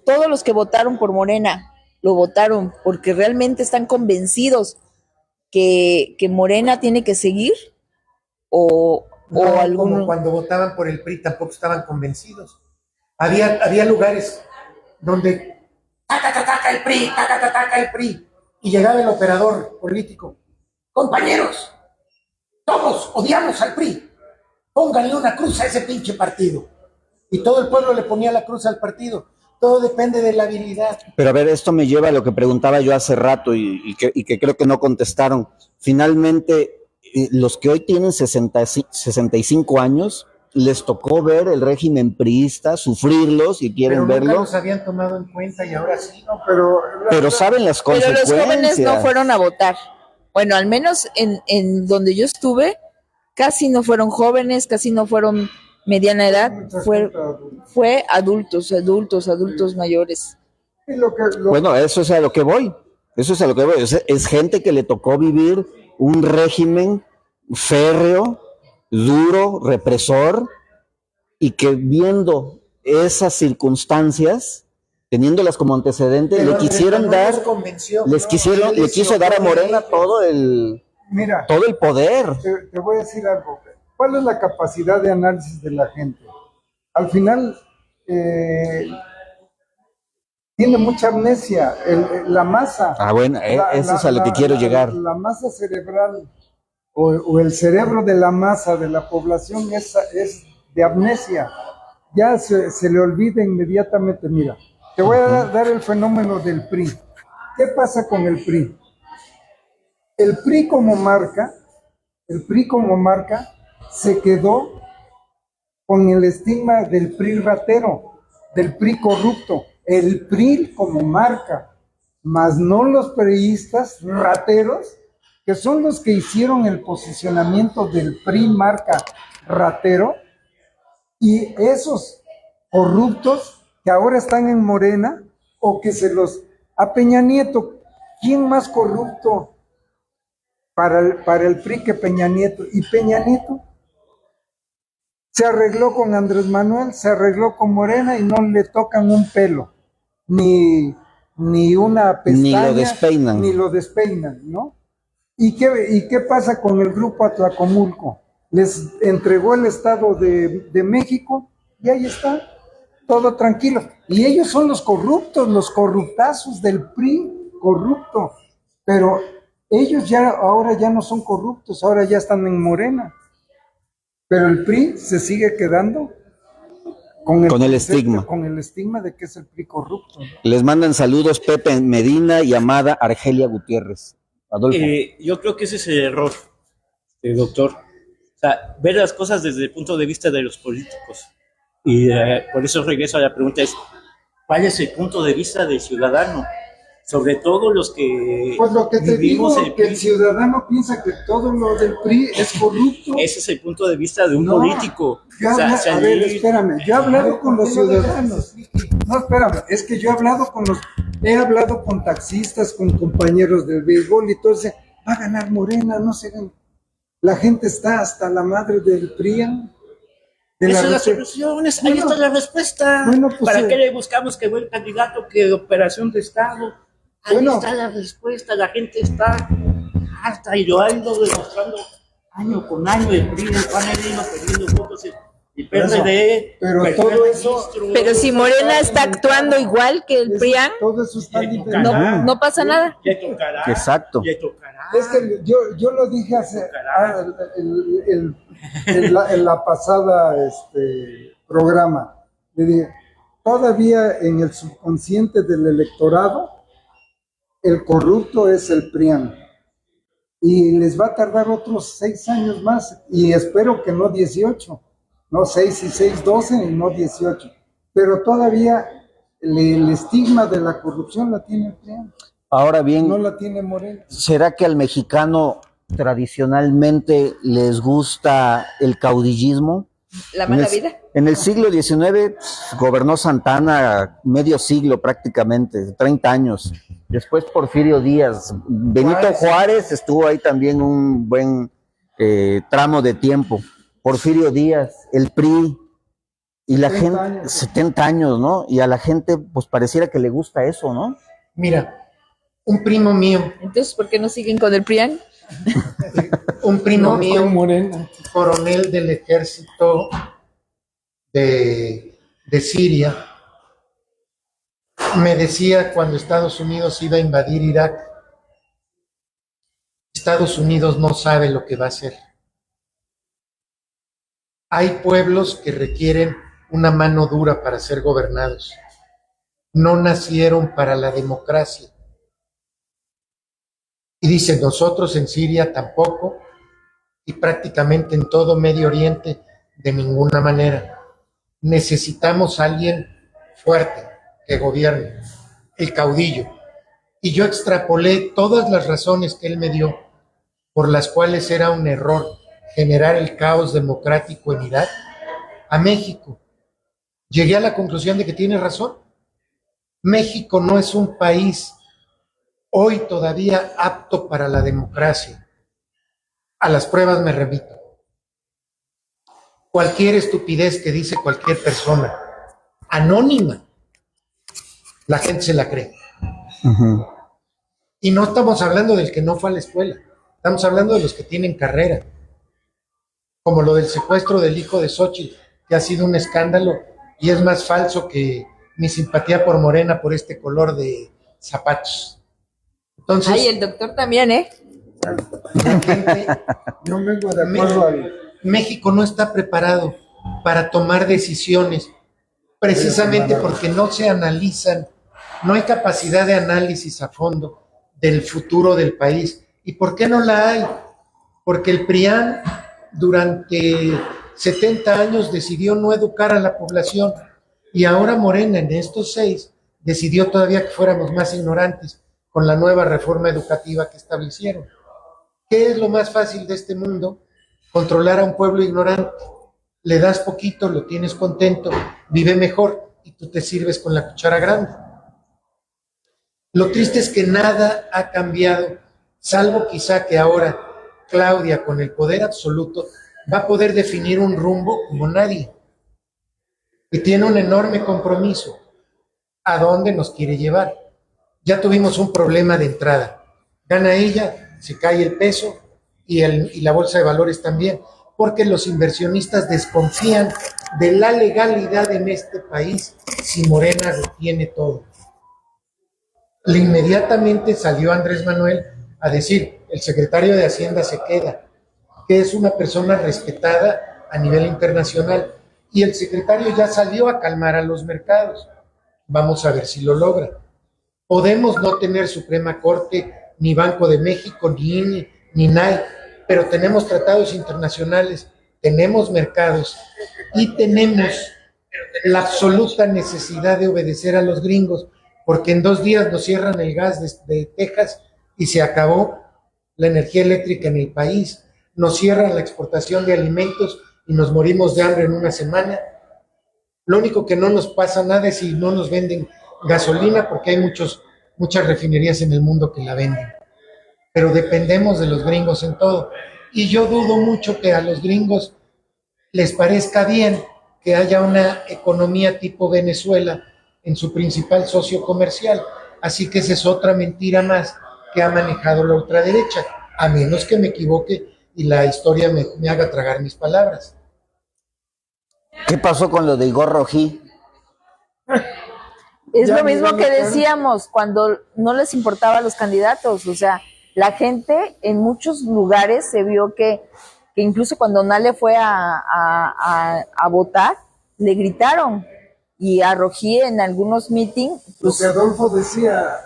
todos los que votaron por Morena, lo votaron porque realmente están convencidos que Morena tiene que seguir, o alguno... Como cuando votaban por el PRI tampoco estaban convencidos. Había lugares donde taca el PRI, taca el PRI, y llegaba el operador político, compañeros, todos odiamos al PRI, pónganle una cruz a ese pinche partido, y todo el pueblo le ponía la cruz al partido. Todo depende de la habilidad. Pero a ver, esto me lleva a lo que preguntaba yo hace rato y que creo que no contestaron. Finalmente, los que hoy tienen 65 años, les tocó ver el régimen priista, sufrirlos y quieren pero nunca verlo. los habían tomado en cuenta y ahora sí. No, pero Pero saben las Pero consecuencias. los jóvenes no fueron a votar. Bueno, al menos en donde yo estuve, casi no fueron jóvenes, casi no fueron mediana edad, fue adultos mayores. Y Bueno, eso es a lo que voy. Eso es a lo que voy. Es gente que le tocó vivir un régimen férreo, duro, represor, y que viendo esas circunstancias, teniéndolas como antecedente, Pero le quisieron no dar, nos convenció, le quiso dar a Morena todo el Mira, poder. te voy a decir algo. ¿Cuál es la capacidad de análisis de la gente? Al final, tiene mucha amnesia. La masa. Ah, bueno, eso es a lo que quiero llegar. La masa cerebral o el cerebro de la masa de la población es de amnesia. Ya se le olvida inmediatamente. Mira, te voy a dar el fenómeno del PRI. ¿Qué pasa con el PRI? El PRI como marca se quedó con el estigma del PRI ratero, del PRI corrupto, el PRI como marca, más no los priistas rateros, que son los que hicieron el posicionamiento del PRI marca ratero, y esos corruptos que ahora están en Morena, o que se los... A Peña Nieto, ¿quién más corrupto para el PRI que Peña Nieto? Y Peña Nieto se arregló con Andrés Manuel, se arregló con Morena y no le tocan un pelo, ni una pestaña, ni lo despeinan, ¿no? ¿Y qué pasa con el grupo Atlacomulco? Les entregó el Estado de México y ahí está, todo tranquilo. Y ellos son los corruptos, los corruptazos del PRI corrupto, pero ellos ahora ya no son corruptos, ahora ya están en Morena. Pero el PRI se sigue quedando con el estigma. Con el estigma de que es el PRI corrupto, ¿no? Les mandan saludos Pepe Medina y amada Argelia Gutiérrez. Adolfo. Yo creo que ese es el error, doctor. O sea, ver las cosas desde el punto de vista de los políticos. Y por eso regreso a la pregunta, ¿cuál es el punto de vista del ciudadano? Sobre todo los que... Pues lo que te digo, que el ciudadano piensa que todo lo del PRI es corrupto. Ese es el punto de vista de un político. A ver, espérame, yo he hablado con los ciudadanos. No, espérame, es que yo he hablado con taxistas, con compañeros del béisbol y todo ese, va a ganar Morena, no sé. La gente está hasta la madre del PRI. Esa es la solución, ahí está la respuesta. Bueno, pues, ¿para qué le buscamos que buen candidato, que operación de Estado? Ahí está la respuesta, la gente está harta y lo ando demostrando año con año. El PRI, el PAN ha ido perdiendo votos, el PRD. Pero todo eso. Pero si Morena está actuando igual que el PRIAN, todo eso está diferente. No pasa nada. Le tocará. Exacto. Le tocará. Es que yo lo dije en la pasada programa. Le dije, todavía en el subconsciente del electorado, el corrupto es el PRIAN. Y les va a tardar otros 6 años más. Y espero que no 18. No 6 y 6, 12 y no 18. Pero todavía el estigma de la corrupción la tiene el PRIAN. Ahora bien, no la tiene Morena. ¿Será que al mexicano tradicionalmente les gusta el caudillismo? La mala vida. En el siglo XIX gobernó Santana medio siglo prácticamente, 30 años. Después Porfirio Díaz. Benito Juárez estuvo ahí también un buen tramo de tiempo. Porfirio Díaz, el PRI, y la gente, 70 años, ¿no? Y a la gente pues pareciera que le gusta eso, ¿no? Mira, un primo mío. Entonces, ¿por qué no siguen con el PRIAN? Un primo mío, Morena, coronel del ejército de Siria, me decía cuando Estados Unidos iba a invadir Irak, Estados Unidos no sabe lo que va a hacer. Hay pueblos que requieren una mano dura para ser gobernados. No nacieron para la democracia. Y dice, nosotros en Siria tampoco, y prácticamente en todo Medio Oriente de ninguna manera. Necesitamos a alguien fuerte que gobierne, el caudillo. Y yo extrapolé todas las razones que él me dio por las cuales era un error generar el caos democrático en Irak, a México. Llegué a la conclusión de que tiene razón. México no es un país hoy todavía apto para la democracia. A las pruebas me remito. Cualquier estupidez que dice cualquier persona, anónima, la gente se la cree. Uh-huh. Y no estamos hablando del que no fue a la escuela, estamos hablando de los que tienen carrera, como lo del secuestro del hijo de Xóchitl, que ha sido un escándalo y es más falso que mi simpatía por Morena por este color de zapatos. Entonces, ay, el doctor también, ¿eh? gente, Yo vengo de acuerdo México no está preparado para tomar decisiones precisamente porque no se analizan, no hay capacidad de análisis a fondo del futuro del país. ¿Y por qué no la hay? Porque el PRIAN durante 70 años decidió no educar a la población y ahora Morena en estos 6 decidió todavía que fuéramos más ignorantes con la nueva reforma educativa que establecieron. ¿Qué es lo más fácil de este mundo? Controlar a un pueblo ignorante. Le das poquito, lo tienes contento, vive mejor y tú te sirves con la cuchara grande. Lo triste es que nada ha cambiado, salvo quizá que ahora Claudia, con el poder absoluto, va a poder definir un rumbo como nadie. Y tiene un enorme compromiso. ¿A dónde nos quiere llevar? Ya tuvimos un problema de entrada. Gana ella, se cae el peso y la bolsa de valores también, porque los inversionistas desconfían de la legalidad en este país si Morena lo tiene todo. Inmediatamente salió Andrés Manuel a decir, el secretario de Hacienda se queda, que es una persona respetada a nivel internacional, y el secretario ya salió a calmar a los mercados. Vamos a ver si lo logra. Podemos no tener Suprema Corte, ni Banco de México, ni INE, ni NAI, pero tenemos tratados internacionales, tenemos mercados y tenemos la absoluta necesidad de obedecer a los gringos, porque en 2 días nos cierran el gas de Texas y se acabó la energía eléctrica en el país, nos cierran la exportación de alimentos y nos morimos de hambre en una semana. Lo único que no nos pasa nada es si no nos venden gasolina, porque hay muchas refinerías en el mundo que la venden. Pero dependemos de los gringos en todo. Y yo dudo mucho que a los gringos les parezca bien que haya una economía tipo Venezuela en su principal socio comercial. Así que esa es otra mentira más que ha manejado la ultraderecha, a menos que me equivoque y la historia me haga tragar mis palabras. ¿Qué pasó con lo de Igor Rojí? Es Ya lo mismo que claro. decíamos cuando no les importaba a los candidatos, o sea, la gente en muchos lugares se vio que incluso cuando Nale fue a votar, le gritaron, y a Rojí en algunos meetings, Lo pues, que Adolfo decía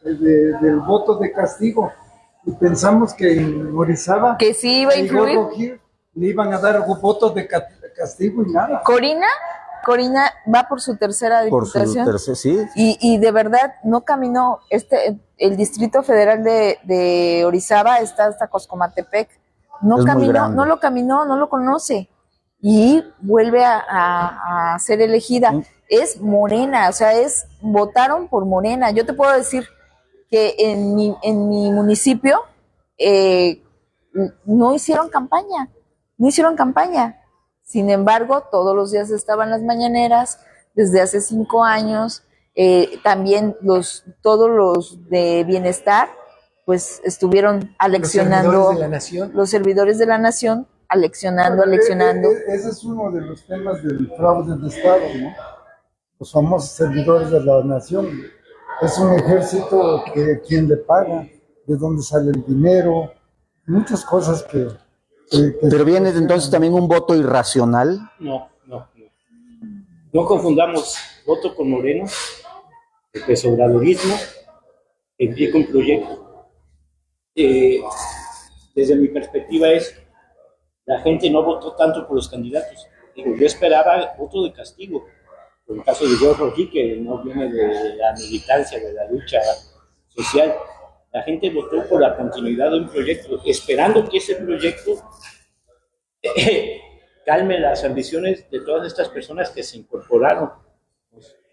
del voto de castigo, y pensamos que en Orizaba que sí iba a Igor influir. Rojí le iban a dar votos de castigo y nada. Corina va por su tercera Por su diputación. tercer, sí. Y de verdad no caminó. El Distrito Federal de Orizaba está hasta Coscomatepec. No Es muy caminó, grande. no lo caminó, no lo conoce. Y vuelve a ser elegida. Es Morena, o sea, votaron por Morena. Yo te puedo decir que en mi municipio no hicieron campaña. Sin embargo, todos los días estaban las mañaneras, desde hace 5 años, también todos los de bienestar, pues estuvieron aleccionando, los servidores de la nación, aleccionando. Ese es uno de los temas del fraude de Estado, ¿no? Los famosos servidores de la nación. Es un ejército que quien le paga, de dónde sale el dinero, muchas cosas que Pero viene entonces también un voto irracional. No. No confundamos voto con Moreno. El pesobradorismo implica un proyecto. Desde mi perspectiva la gente no votó tanto por los candidatos. Digo, yo esperaba voto de castigo. Por el caso de Igor Rojí, que no viene de la militancia, de la lucha social. La gente votó por la continuidad de un proyecto, esperando que ese proyecto calme las ambiciones de todas estas personas que se incorporaron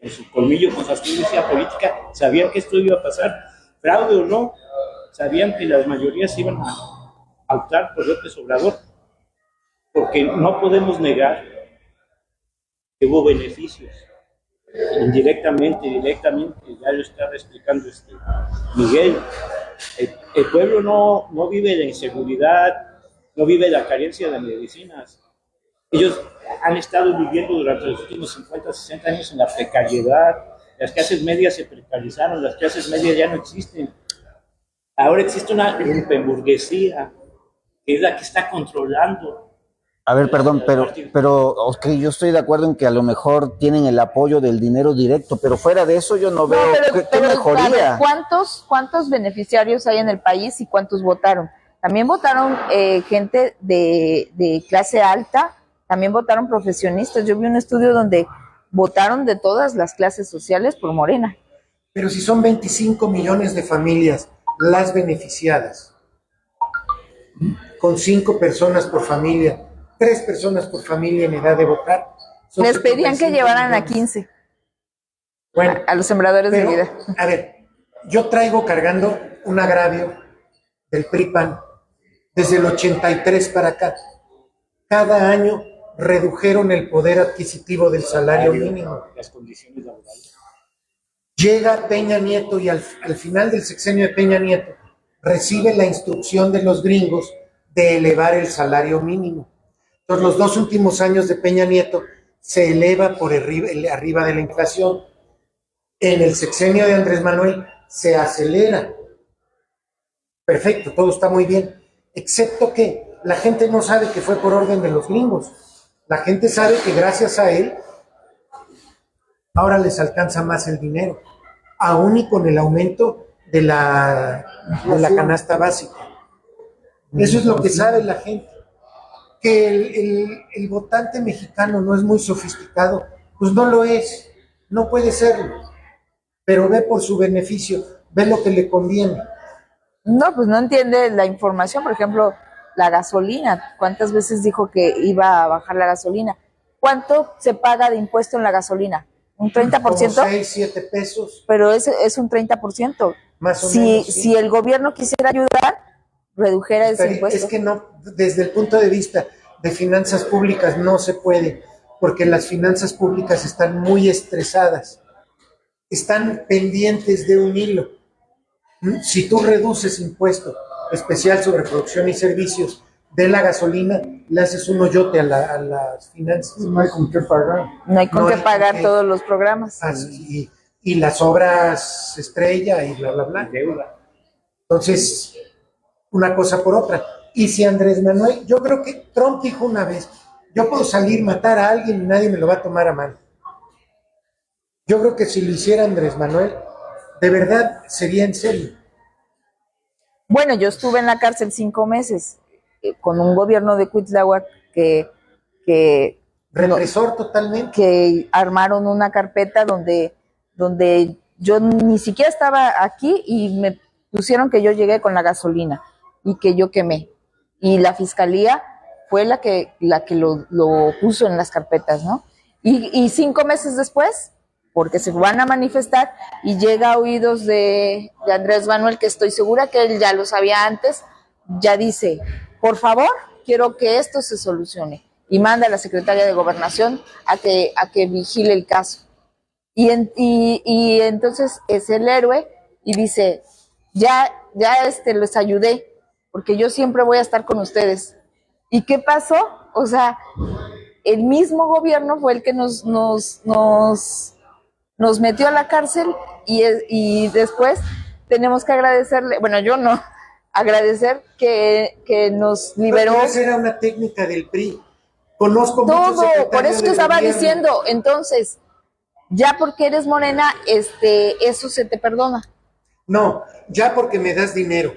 con su colmillo, con su astucia política. Sabían que esto iba a pasar, fraude o no, sabían que las mayorías iban a optar por López Obrador, porque no podemos negar que hubo beneficios, indirectamente, directamente, ya lo estaba explicando Miguel. El pueblo no vive la inseguridad, no vive la carencia de medicinas. Ellos han estado viviendo durante los últimos 50, 60 años en la precariedad. Las clases medias se precarizaron, las clases medias ya no existen. Ahora existe una lumpenburguesía, que es la que está controlando. A ver, perdón, pero ok, yo estoy de acuerdo en que a lo mejor tienen el apoyo del dinero directo, pero fuera de eso yo no veo qué mejoría. A ver, ¿cuántos beneficiarios hay en el país y cuántos votaron? También votaron gente de clase alta, también votaron profesionistas. Yo vi un estudio donde votaron de todas las clases sociales por Morena. Pero si son 25 millones de familias las beneficiadas, con 5 personas por familia, 3 personas por familia en edad de votar. Les pedían que llevaran a 15. Bueno, a los sembradores de vida. A ver, yo traigo cargando un agravio del PRI-PAN desde el 83 para acá. Cada año redujeron el poder adquisitivo del salario mínimo. Las condiciones laborales. Llega Peña Nieto y al final del sexenio de Peña Nieto recibe la instrucción de los gringos de elevar el salario mínimo. Entonces, los 2 últimos años de Peña Nieto se eleva por arriba de la inflación. En el sexenio de Andrés Manuel se acelera. Perfecto, todo está muy bien, excepto que la gente no sabe que fue por orden de los gringos. La gente sabe que gracias a él ahora les alcanza más el dinero, aún y con el aumento de la canasta básica. Eso es lo que sabe la gente. Que el votante mexicano no es muy sofisticado, pues no lo es, no puede serlo, pero ve por su beneficio, ve lo que le conviene. No, pues no entiende la información. Por ejemplo, la gasolina, ¿cuántas veces dijo que iba a bajar la gasolina? ¿Cuánto se paga de impuesto en la gasolina? ¿Un 30%? Como 6, 7 pesos. Pero es un 30%. Más o menos, sí. Si el gobierno quisiera ayudar, redujera ese impuesto. Es que no, desde el punto de vista de finanzas públicas no se puede, porque las finanzas públicas están muy estresadas, están pendientes de un hilo. Si tú reduces impuesto especial sobre producción y servicios de la gasolina, le haces un hoyote a las finanzas. No hay con qué pagar. No hay con qué pagar todos los programas. Y las obras estrella y bla, bla, bla. Entonces, una cosa por otra. Y si Andrés Manuel, yo creo que Trump dijo una vez, yo puedo salir, matar a alguien y nadie me lo va a tomar a mal. Yo creo que si lo hiciera Andrés Manuel, de verdad sería en serio. Bueno, yo estuve en la cárcel 5 meses con un gobierno de Cuitláhuac que represor totalmente. Que armaron una carpeta donde yo ni siquiera estaba aquí y me pusieron que yo llegué con la gasolina y que yo quemé. Y la fiscalía fue la que lo puso en las carpetas, ¿no? Y 5 meses después, porque se van a manifestar y llega a oídos de Andrés Manuel, que estoy segura que él ya lo sabía antes, ya dice, por favor, quiero que esto se solucione. Y manda a la secretaria de Gobernación a que vigile el caso. Y entonces es el héroe y dice, ya les ayudé, porque yo siempre voy a estar con ustedes. ¿Y qué pasó? O sea, el mismo gobierno fue el que nos metió a la cárcel y después tenemos que agradecerle, bueno, yo no, agradecer que nos liberó. Pero esa era una técnica del PRI. Conozco muchos todo, por eso te estaba gobierno. diciendo, entonces, ya porque eres morena, eso se te perdona. No, ya porque me das dinero.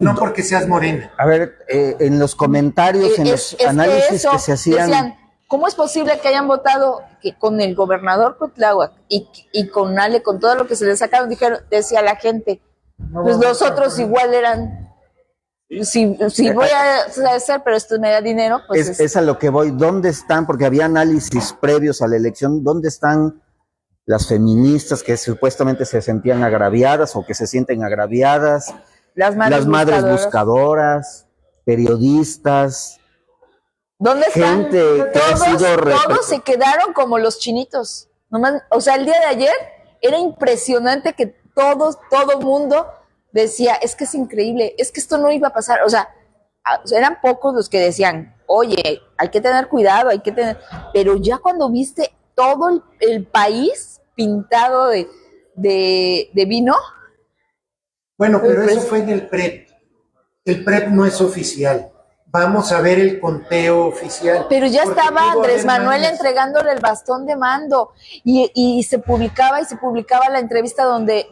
No porque seas morena. A ver, en los comentarios, en los análisis que se hacían. Decían, ¿cómo es posible que hayan votado que con el gobernador Cuitláhuac y con Ale, con todo lo que se le sacaron? Decía la gente, pues los otros igual eran, si voy a hacer, pero esto me da dinero, pues es a lo que voy. ¿Dónde están? Porque había análisis previos a la elección. ¿Dónde están las feministas que supuestamente se sentían agraviadas o que se sienten agraviadas? las Madres buscadoras, periodistas. ¿Dónde están? Gente que ha sido Todos se quedaron como los chinitos. Nomás, o sea, el día de ayer era impresionante que todo mundo decía, es que es increíble, es que esto no iba a pasar. O sea, eran pocos los que decían, oye, hay que tener cuidado, pero ya cuando viste todo el país pintado de vino. Bueno, pero eso fue en el PREP. El PREP no es oficial. Vamos a ver el conteo oficial. Pero ya estaba Andrés Manuel entregándole el bastón de mando y se publicaba la entrevista donde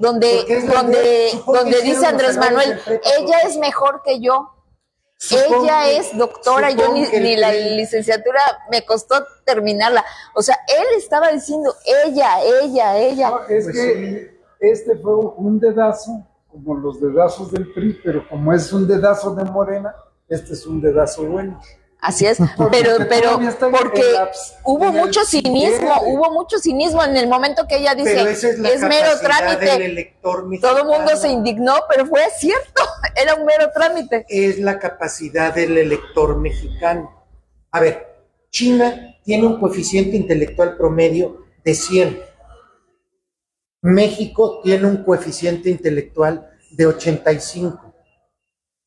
dice Andrés Manuel, ella es mejor que yo. Ella es doctora, yo ni la licenciatura me costó terminarla. O sea, él estaba diciendo ella. No, es que este fue un dedazo, como los dedazos del PRI, pero como es un dedazo de Morena, este es un dedazo bueno. Así es, pero porque hubo mucho cinismo en el momento que ella dice, es mero trámite. Todo el mundo se indignó, pero fue cierto, era un mero trámite. Es la capacidad del elector mexicano. A ver, China tiene un coeficiente intelectual promedio de 100. México tiene un coeficiente intelectual de 85.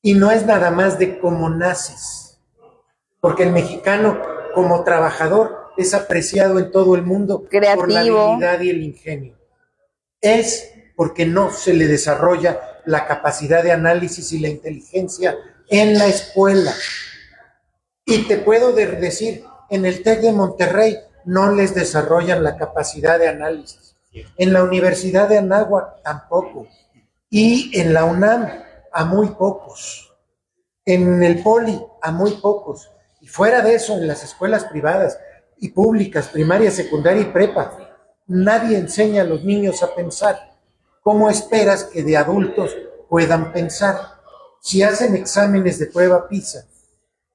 Y no es nada más de cómo naces, porque el mexicano como trabajador es apreciado en todo el mundo creativo, por la habilidad y el ingenio. Es porque no se le desarrolla la capacidad de análisis y la inteligencia en la escuela. Y te puedo decir, en el TEC de Monterrey no les desarrollan la capacidad de análisis. En la Universidad de Anáhuac tampoco. Y en la UNAM a muy pocos. En el Poli a muy pocos. Y fuera de eso, en las escuelas privadas y públicas, primaria, secundaria y prepa, nadie enseña a los niños a pensar. ¿Cómo esperas que de adultos puedan pensar? Si hacen exámenes de prueba PISA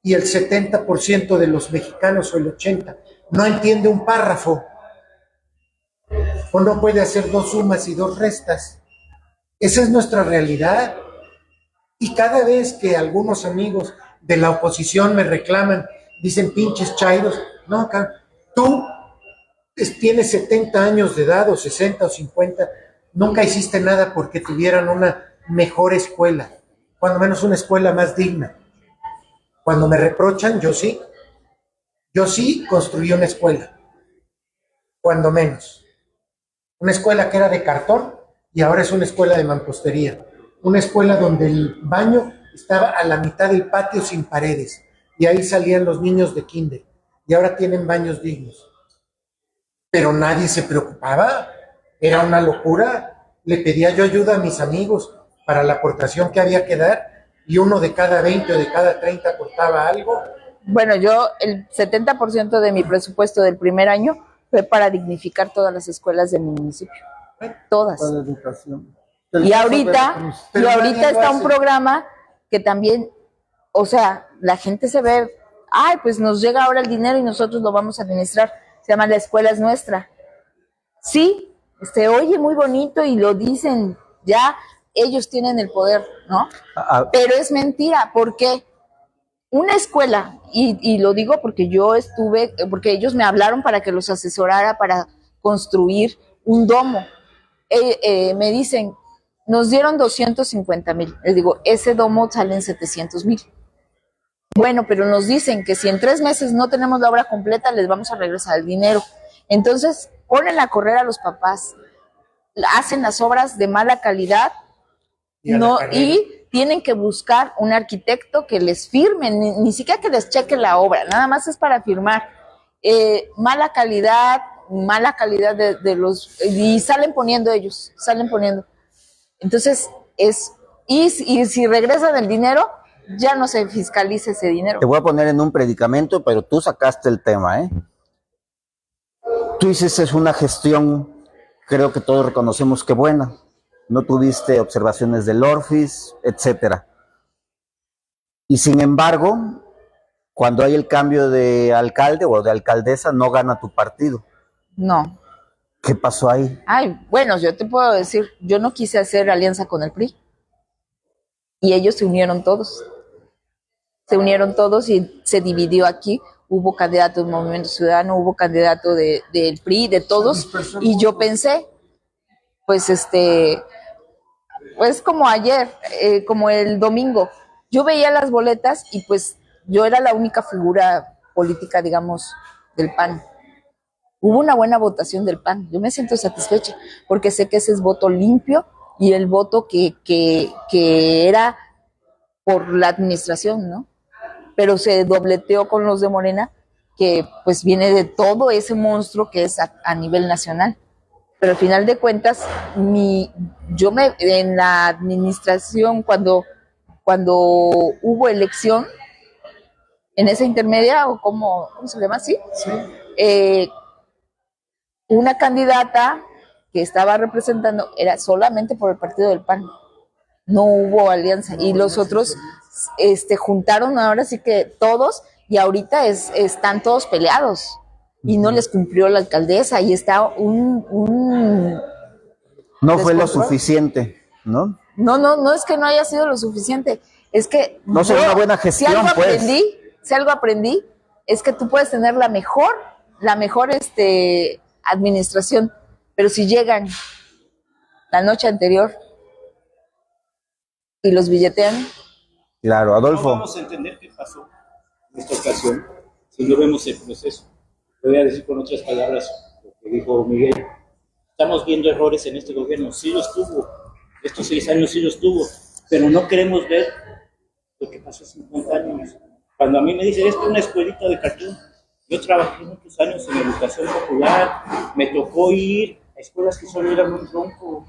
y el 70% de los mexicanos o el 80% no entiende un párrafo o no puede hacer 2 sumas y 2 restas. Esa es nuestra realidad. Y cada vez que algunos amigos de la oposición me reclaman, dicen pinches chairos, no, tú tienes 70 años de edad o 60 o 50, nunca hiciste nada porque tuvieran una mejor escuela, cuando menos una escuela más digna. Cuando me reprochan, yo sí construí una escuela, cuando menos. Una escuela que era de cartón y ahora es una escuela de mampostería. Una escuela donde el baño estaba a la mitad del patio sin paredes y ahí salían los niños de kinder y ahora tienen baños dignos. Pero nadie se preocupaba, era una locura. Le pedía yo ayuda a mis amigos para la aportación que había que dar y uno de cada 20 o de cada 30 aportaba algo. Bueno, yo el 70% de mi presupuesto del primer año fue para dignificar todas las escuelas de mi municipio. Todas. Para la educación. Y ahorita está un programa que también, o sea, la gente se ve, ay, pues nos llega ahora el dinero y nosotros lo vamos a administrar. Se llama La Escuela es Nuestra. Sí, se oye muy bonito y lo dicen, ya ellos tienen el poder, ¿no? Pero es mentira, porque una escuela, y lo digo porque porque ellos me hablaron para que los asesorara para construir un domo. Me dicen, nos dieron 250,000. Les digo, ese domo sale en 700,000. Bueno, pero nos dicen que si en 3 meses no tenemos la obra completa, les vamos a regresar el dinero. Entonces, ponen a correr a los papás, hacen las obras de mala calidad y tienen que buscar un arquitecto que les firme, ni siquiera que les cheque la obra, nada más es para firmar. Mala calidad de los... Y salen poniendo. Entonces, y si regresan el dinero, ya no se fiscaliza ese dinero. Te voy a poner en un predicamento, pero tú sacaste el tema, ¿eh? Tú hiciste una gestión, creo que todos reconocemos que buena. No tuviste observaciones del Orfis, etcétera. Y sin embargo, cuando hay el cambio de alcalde o de alcaldesa, no gana tu partido. No. ¿Qué pasó ahí? Ay, bueno, yo te puedo decir, yo no quise hacer alianza con el PRI. Y ellos se unieron todos. Se unieron todos y se dividió aquí. Hubo candidato del Movimiento Ciudadano, hubo candidato del PRI, de todos. Y yo pensé, pues pues como ayer, como el domingo, yo veía las boletas y pues yo era la única figura política, digamos, del PAN. Hubo una buena votación del PAN. Yo me siento satisfecha porque sé que ese es voto limpio y el voto que era por la administración, ¿no? Pero se dobleteó con los de Morena, que pues viene de todo ese monstruo que es a nivel nacional. Pero al final de cuentas, en la administración, cuando hubo elección, en esa intermedia, o ¿cómo se llama así? Sí. Una candidata que estaba representando era solamente por el partido del PAN. No hubo alianza. Y los otros juntaron ahora sí que todos, y ahorita están todos peleados. Y no les cumplió la alcaldesa, y está No fue lo suficiente, ¿no? No es que no haya sido lo suficiente. Es que no fue una buena gestión, si algo aprendí, es que tú puedes tener la mejor administración, pero si llegan la noche anterior y los billetean. Claro, Adolfo. No vamos a entender qué pasó en esta ocasión si no vemos el proceso. Voy a decir con otras palabras lo que dijo Miguel. Estamos viendo errores en este gobierno, sí los tuvo, estos 6 años sí los tuvo, pero no queremos ver lo que pasó hace 50 años. Cuando a mí me dicen, esto es una escuelita de cartón, yo trabajé muchos años en educación popular, me tocó ir a escuelas que solo eran un tronco.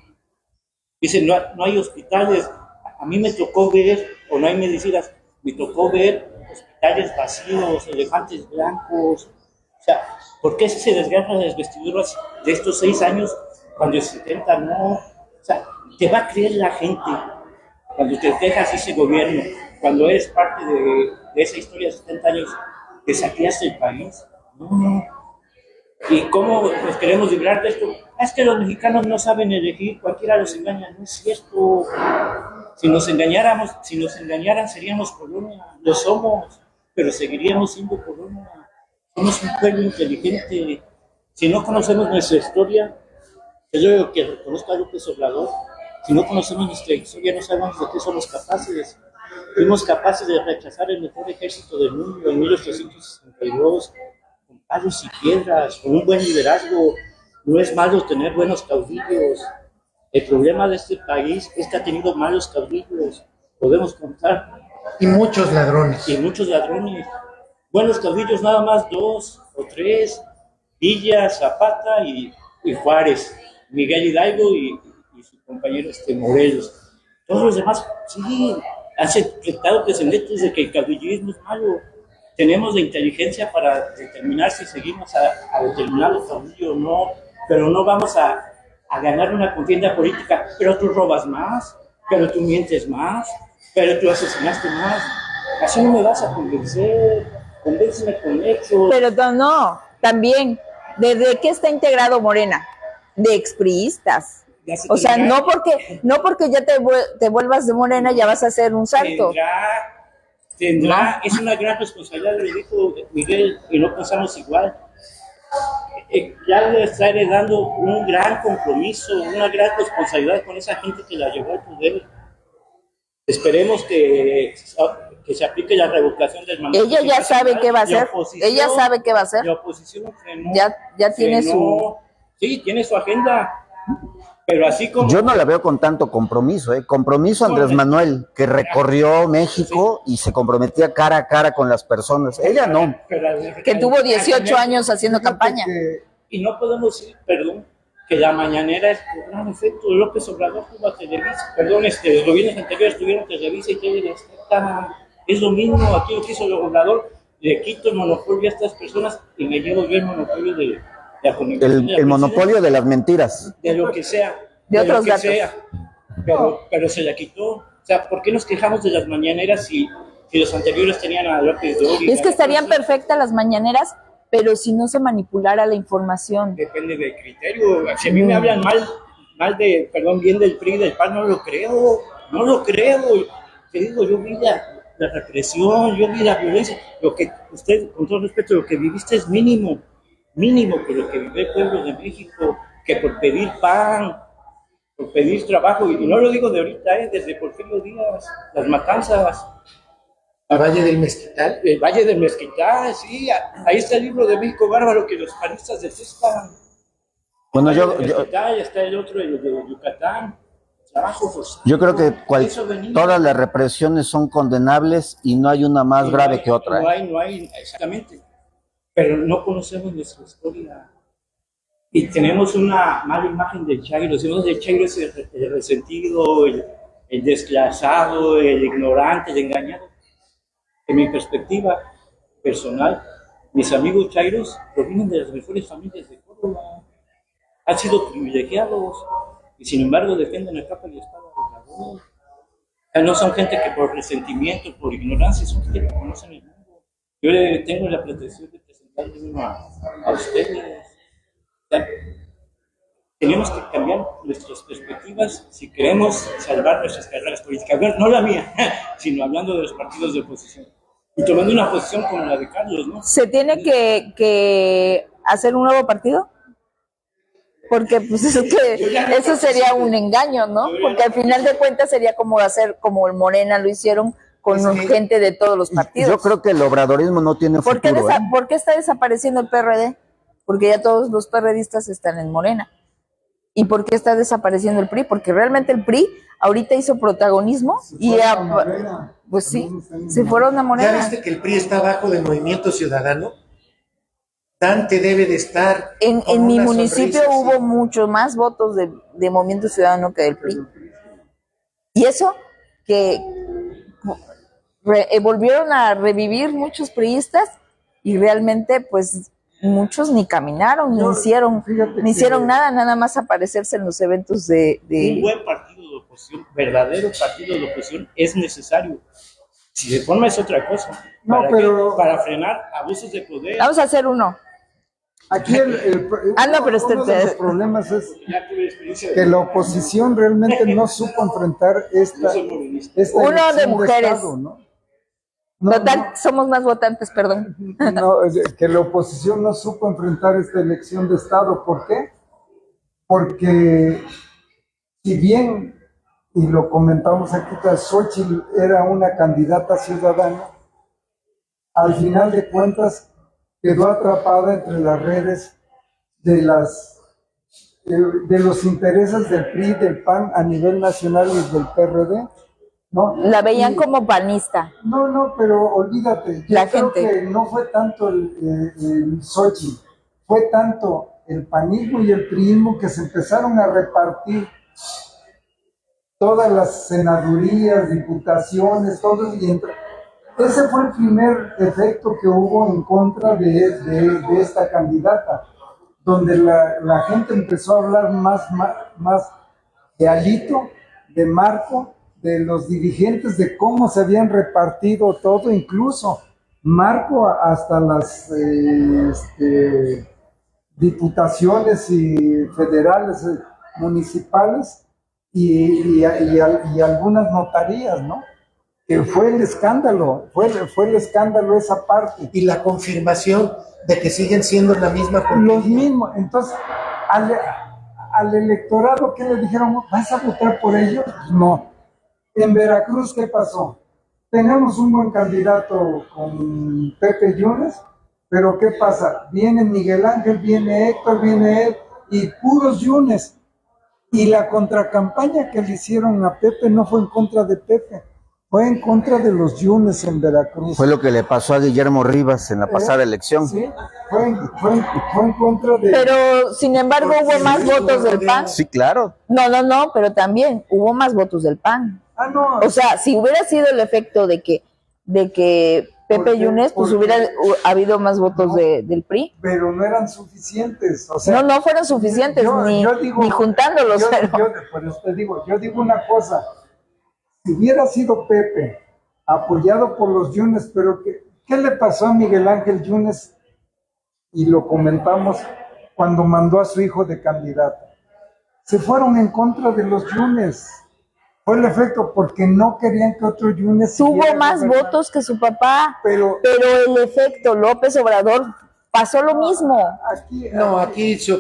Dicen, no hay hospitales. A mí me tocó ver, o no hay medicinas, me tocó ver hospitales vacíos, elefantes blancos. O sea, ¿por qué se desgarran las vestiduras de estos 6 años cuando el 70 no? O sea, te va a creer la gente cuando te dejas ese gobierno, cuando eres parte de esa historia de 70 años que saqueaste el país. No. ¿Y cómo nos queremos librar de esto? Es que los mexicanos no saben elegir, cualquiera los engaña. No es cierto. Si nos engañaran seríamos colonia. Lo somos, pero seguiríamos siendo colonia. Somos un pueblo inteligente. Si no conocemos nuestra historia, yo digo que reconozco a López Obrador. Si no conocemos nuestra historia, no sabemos de qué somos capaces. Fuimos capaces de rechazar el mejor ejército del mundo en 1862, con palos y piedras, con un buen liderazgo. No es malo tener buenos caudillos. El problema de este país es que ha tenido malos caudillos. Podemos contar. Y muchos ladrones. Y muchos ladrones. Buenos caudillos, nada más 2 o 3. Villa, Zapata y Juárez. Miguel Hidalgo y su compañero Morelos. Todos los demás, sí, han aceptado descendientes de que el caudillismo es malo. Tenemos la inteligencia para determinar si seguimos a determinado caudillo o no, pero no vamos a ganar una contienda política. Pero tú robas más, pero tú mientes más, pero tú asesinaste más. Así no me vas a convencer. Convénceme con hechos. Pero no, también, ¿desde qué está integrado Morena? De expriistas. O sea, no porque ya te vuelvas de Morena ya vas a hacer un salto. Tendrá, es una gran responsabilidad, le dijo Miguel, y no pensamos igual. Ya le está heredando un gran compromiso, una gran responsabilidad con esa gente que la llevó al poder. Esperemos que se aplique la revocación del mandato. Ella ya sabe qué va a hacer. Ella sabe qué va a hacer. La oposición frenó, ya tiene su... Sí, tiene su agenda. Pero así como... Yo no la veo con tanto compromiso, Compromiso Andrés Manuel, que recorrió México y se comprometía cara a cara con las personas. Ella no. Que tuvo 18 años haciendo campaña. Y no podemos decir, perdón, que la mañanera es por gran efecto. López Obrador tuvo a Televisa, perdón, los gobiernos anteriores tuvieron Televisa y Televisa. Es lo mismo, aquí lo que hizo el gobernador, le quito el monopolio a estas personas y me llevo yo el monopolio de la comunicación. El monopolio de las mentiras. De lo que sea. De otros lo que datos. sea. Pero se la quitó. O sea, ¿por qué nos quejamos de las mañaneras si los anteriores tenían a López Dóriga? Es que estarían perfectas las mañaneras, pero si no se manipulara la información. Depende del criterio. Si a mí me hablan bien del PRI y del PAN, no lo creo. Te digo, yo vi la represión, yo vi la violencia. Lo que usted, con todo respeto, lo que viviste es mínimo que lo que vive el pueblo de México, que por pedir pan, por pedir trabajo, y no lo digo de ahorita, desde Porfirio Díaz, las matanzas. ¿A Valle del Mezquital? El Valle del Mezquital, sí, ahí está el libro de México Bárbaro que los panistas detestan. Bueno, Ya está el otro, el de Yucatán. Trabajo forzado. yo creo que Eso venía. todas las represiones son condenables y no hay una más grave que otra. No hay, exactamente. Pero no conocemos nuestra historia. Y tenemos una mala imagen del Chairo. Decimos el Chairo es el resentido, el desclasado, el ignorante, el engañado. En mi perspectiva personal, mis amigos Chairos provienen de las mejores familias de Córdoba. Han sido privilegiados y sin embargo defienden a capa y espada del dragón. O sea, no son gente que por resentimiento, por ignorancia, son gente que conocen el mundo. Yo tengo la pretensión de presentarle uno a ustedes. O sea, tenemos que cambiar nuestras perspectivas si queremos salvar nuestras carreras políticas. No la mía, sino hablando de los partidos de oposición. Y tomando una posición como la de Carlos, ¿no? ¿Se tiene que hacer un nuevo partido? Porque pues es que eso sería un engaño, ¿no? Porque al final de cuentas sería como hacer como el Morena lo hicieron con gente de todos los partidos. Yo creo que el obradorismo no tiene futuro. ¿Por qué está desapareciendo el PRD? Porque ya todos los PRDistas están en Morena. ¿Y por qué está desapareciendo el PRI? Porque realmente el PRI ahorita hizo protagonismo pues sí, se fueron a Morena. ¿Ya viste que el PRI está abajo del Movimiento Ciudadano? Dante debe de estar. En mi municipio hubo muchos más votos de Movimiento Ciudadano que del PRI. Y eso que volvieron a revivir muchos priistas y realmente pues muchos ni caminaron, ni hicieron nada más aparecerse en los eventos de... Un buen partido de oposición, verdadero partido de oposición es necesario. Si se forma es otra cosa. Para frenar abusos de poder. Vamos a hacer uno. Aquí uno de los problemas es que la oposición realmente no supo enfrentar esta uno de mujeres. Estado, ¿no? Somos más votantes, perdón. No, que la oposición no supo enfrentar esta elección de Estado. ¿Por qué? Porque si bien, y lo comentamos aquí, que Xochitl era una candidata ciudadana, al final de cuentas quedó atrapada entre las redes de los intereses del PRI, del PAN a nivel nacional y del PRD, ¿no? La veían como panista. No, pero olvídate. Yo creo que no fue tanto el Xochitl, fue tanto el panismo y el priismo que se empezaron a repartir todas las senadurías, diputaciones, todo, y ese fue el primer efecto que hubo en contra de esta candidata, donde la gente empezó a hablar más de Alito, de Marco, de los dirigentes, de cómo se habían repartido todo, incluso Marco hasta las diputaciones y federales, municipales y algunas notarías, ¿no? Que fue el escándalo, fue el escándalo esa parte. Y la confirmación de que siguen siendo la misma porquería. Los mismos. Entonces, al electorado, ¿qué le dijeron? ¿Vas a votar por ellos? No. En Veracruz, ¿qué pasó? Tenemos un buen candidato con Pepe Yunes, pero ¿qué pasa? Viene Miguel Ángel, viene Héctor, viene él, y puros Yunes. Y la contracampaña que le hicieron a Pepe no fue en contra de Pepe, fue en contra de los Yunes en Veracruz. Fue lo que le pasó a Guillermo Rivas en la pasada elección. Sí, fue en contra de... Pero, sin embargo, hubo más votos del PAN. Sí, claro. No, pero también hubo más votos del PAN. No. O sea, si hubiera sido el efecto de que de que Pepe ¿Por qué? Yunes pues Porque- hubiera habido más votos No. del PRI. Pero no eran suficientes. O sea, No fueron suficientes, ni juntándolos. Por eso te digo, yo digo una cosa. Si hubiera sido Pepe apoyado por los Yunes, pero ¿qué le pasó a Miguel Ángel Yunes? Y lo comentamos cuando mandó a su hijo de candidato. Se fueron en contra de los Yunes. Fue el efecto porque no querían que otro Yunes Tuvo siguiera más gobernando. votos que su papá, Pero pero el efecto López Obrador pasó lo mismo. Aquí Aquí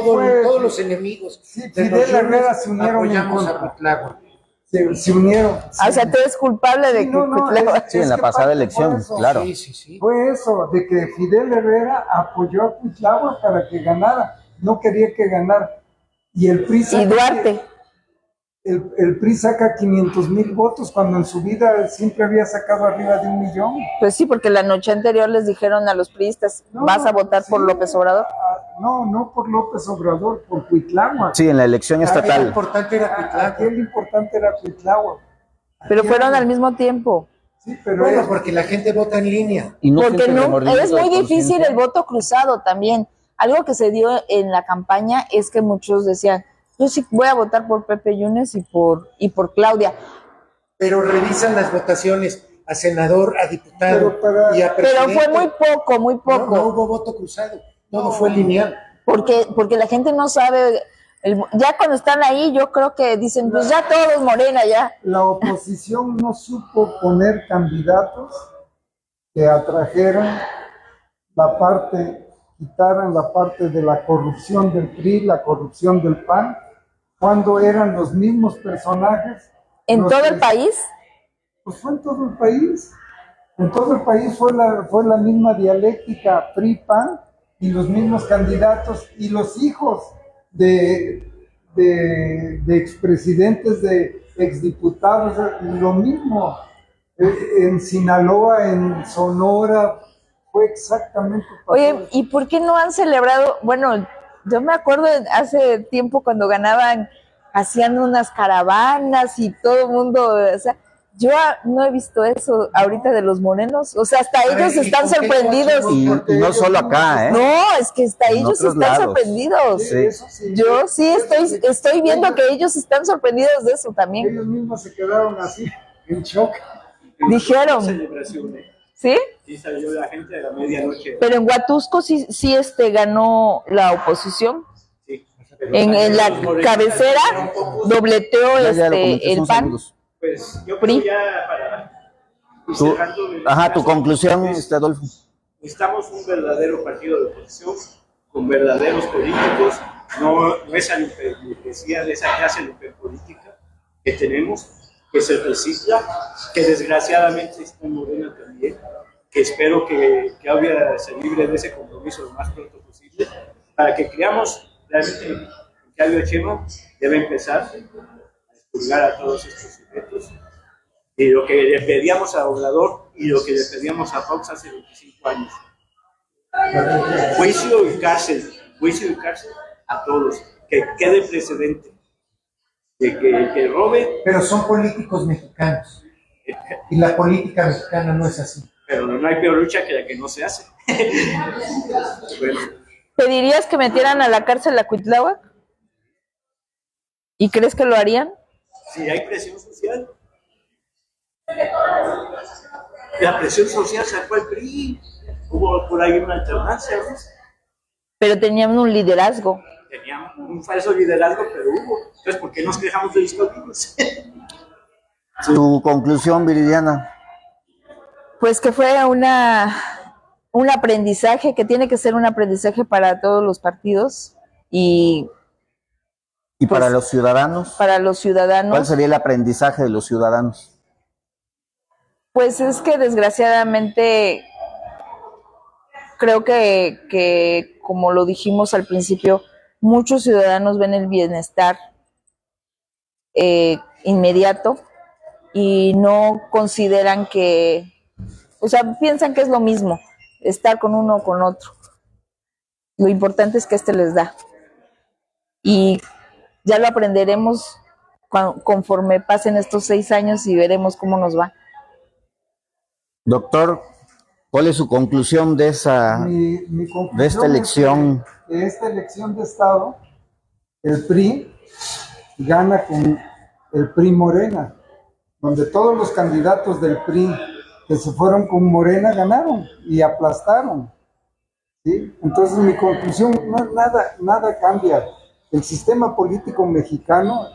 fue- todos los enemigos. Sí, de Fidel los Yunes Herrera se unieron en apoyamos a contra. Cuitláhuac. se unieron. O sea, tú eres culpable de Sí, que no, Cuitláhuac- Sí, en la que pasada parte elección, fue eso. claro. Sí. Fue eso, de que Fidel Herrera apoyó a Cuitláhuac para que ganara, no quería que ganara. Y el PRI y saca, Duarte. el PRI saca 500,000 votos cuando en su vida siempre había sacado arriba de 1,000,000. Pues sí, porque la noche anterior les dijeron a los priistas, No, vas a votar sí. por López Obrador. No por López Obrador, por Cuitláhuac. Sí, en la elección Lo estatal. importante era Cuitláhuac. Aquí lo importante era Cuitláhuac. Pero fueron al mismo tiempo. Sí, pero Bueno, porque la gente vota en línea. Y no Porque sienten no, remordimiento es de muy difícil conciencia. el voto cruzado también. Algo que se dio en la campaña es que muchos decían, yo sí voy a votar por Pepe Yunes y por Claudia. Pero revisan las votaciones a senador, a diputado Pero y a Pero presidente. fue muy poco. No hubo voto cruzado. Todo fue lineal. Porque la gente no sabe, ya cuando están ahí, yo creo que dicen, pues ya todos Morena, ya. la oposición no supo poner candidatos que atrajeran quitaran la parte de la corrupción del PRI, la corrupción del PAN, cuando eran los mismos personajes. En los todo que- el país, Pues fue en todo el país. En todo el país fue la misma dialéctica PRI-PAN y los mismos candidatos y los hijos de expresidentes, de exdiputados, lo mismo. En Sinaloa, en Sonora, fue exactamente. oye, ¿y por qué no han celebrado? Bueno, yo me acuerdo hace tiempo cuando ganaban, hacían unas caravanas y todo el mundo, o sea, yo no he visto eso ahorita de los morenos, o sea, hasta ver, ellos ¿y están con qué sorprendidos. coche? Y no solo acá, ¿eh? No, es que hasta En ellos otros están lados. sorprendidos. Sí. Eso sí. Yo sí estoy viendo ellos- que ellos están sorprendidos de eso también. Ellos mismos se quedaron así, en shock. Dijeron, Celebraciones. ¿sí? Y salió la gente a la medianoche. Pero en Huatusco sí ganó la oposición. Sí. En la cabecera dobleteó Ya lo comenté, el somos PAN. amigos. Pues yo PRI. creo ya para ir Tu- cerrando el Ajá, tu caso, conclusión, es, Adolfo. necesitamos un verdadero partido de oposición con verdaderos políticos, no esa hipocresía de esa clase política que tenemos, que se recicla, que desgraciadamente está en Morena también, que espero que Claudia se libre de ese compromiso lo más pronto posible, para que creamos realmente que Claudia Sheinbaum debe empezar a expulgar a todos estos sujetos. Y lo que le pedíamos a Obrador y lo que le pedíamos a Fox hace 25 años. Juicio y cárcel a todos, que quede precedente de que el que robe, Pero son políticos mexicanos. Y la política mexicana no es así. pero no hay peor lucha que la que no se hace. Bueno, ¿Pedirías que metieran a la cárcel a Cuitláhuac? ¿Y crees que lo harían? si hay presión social, la presión social sacó al PRI, hubo por ahí una alternancia, ¿no? Pero tenían un liderazgo. Tenían un falso liderazgo, pero hubo. Entonces, ¿por qué nos quejamos de discutibles? Tu conclusión, Viridiana. Pues que fue un aprendizaje, que tiene que ser un aprendizaje para todos los partidos y ¿Y para Pues, los ciudadanos? para los ¿Cuál ciudadanos. sería el aprendizaje de los ciudadanos? Pues es que desgraciadamente creo que como lo dijimos al principio, muchos ciudadanos ven el bienestar inmediato y no consideran o sea, piensan que es lo mismo estar con uno o con otro. Lo importante es que les da. Y ya lo aprenderemos conforme pasen estos 6 años y veremos cómo nos va. Doctor, ¿cuál es su conclusión de Mi conclusión de esta es elección? que de esta elección de Estado, el PRI gana con el PRI Morena, donde todos los candidatos del PRI que se fueron con Morena ganaron y aplastaron. ¿Sí? Entonces mi conclusión, nada cambia. El sistema político mexicano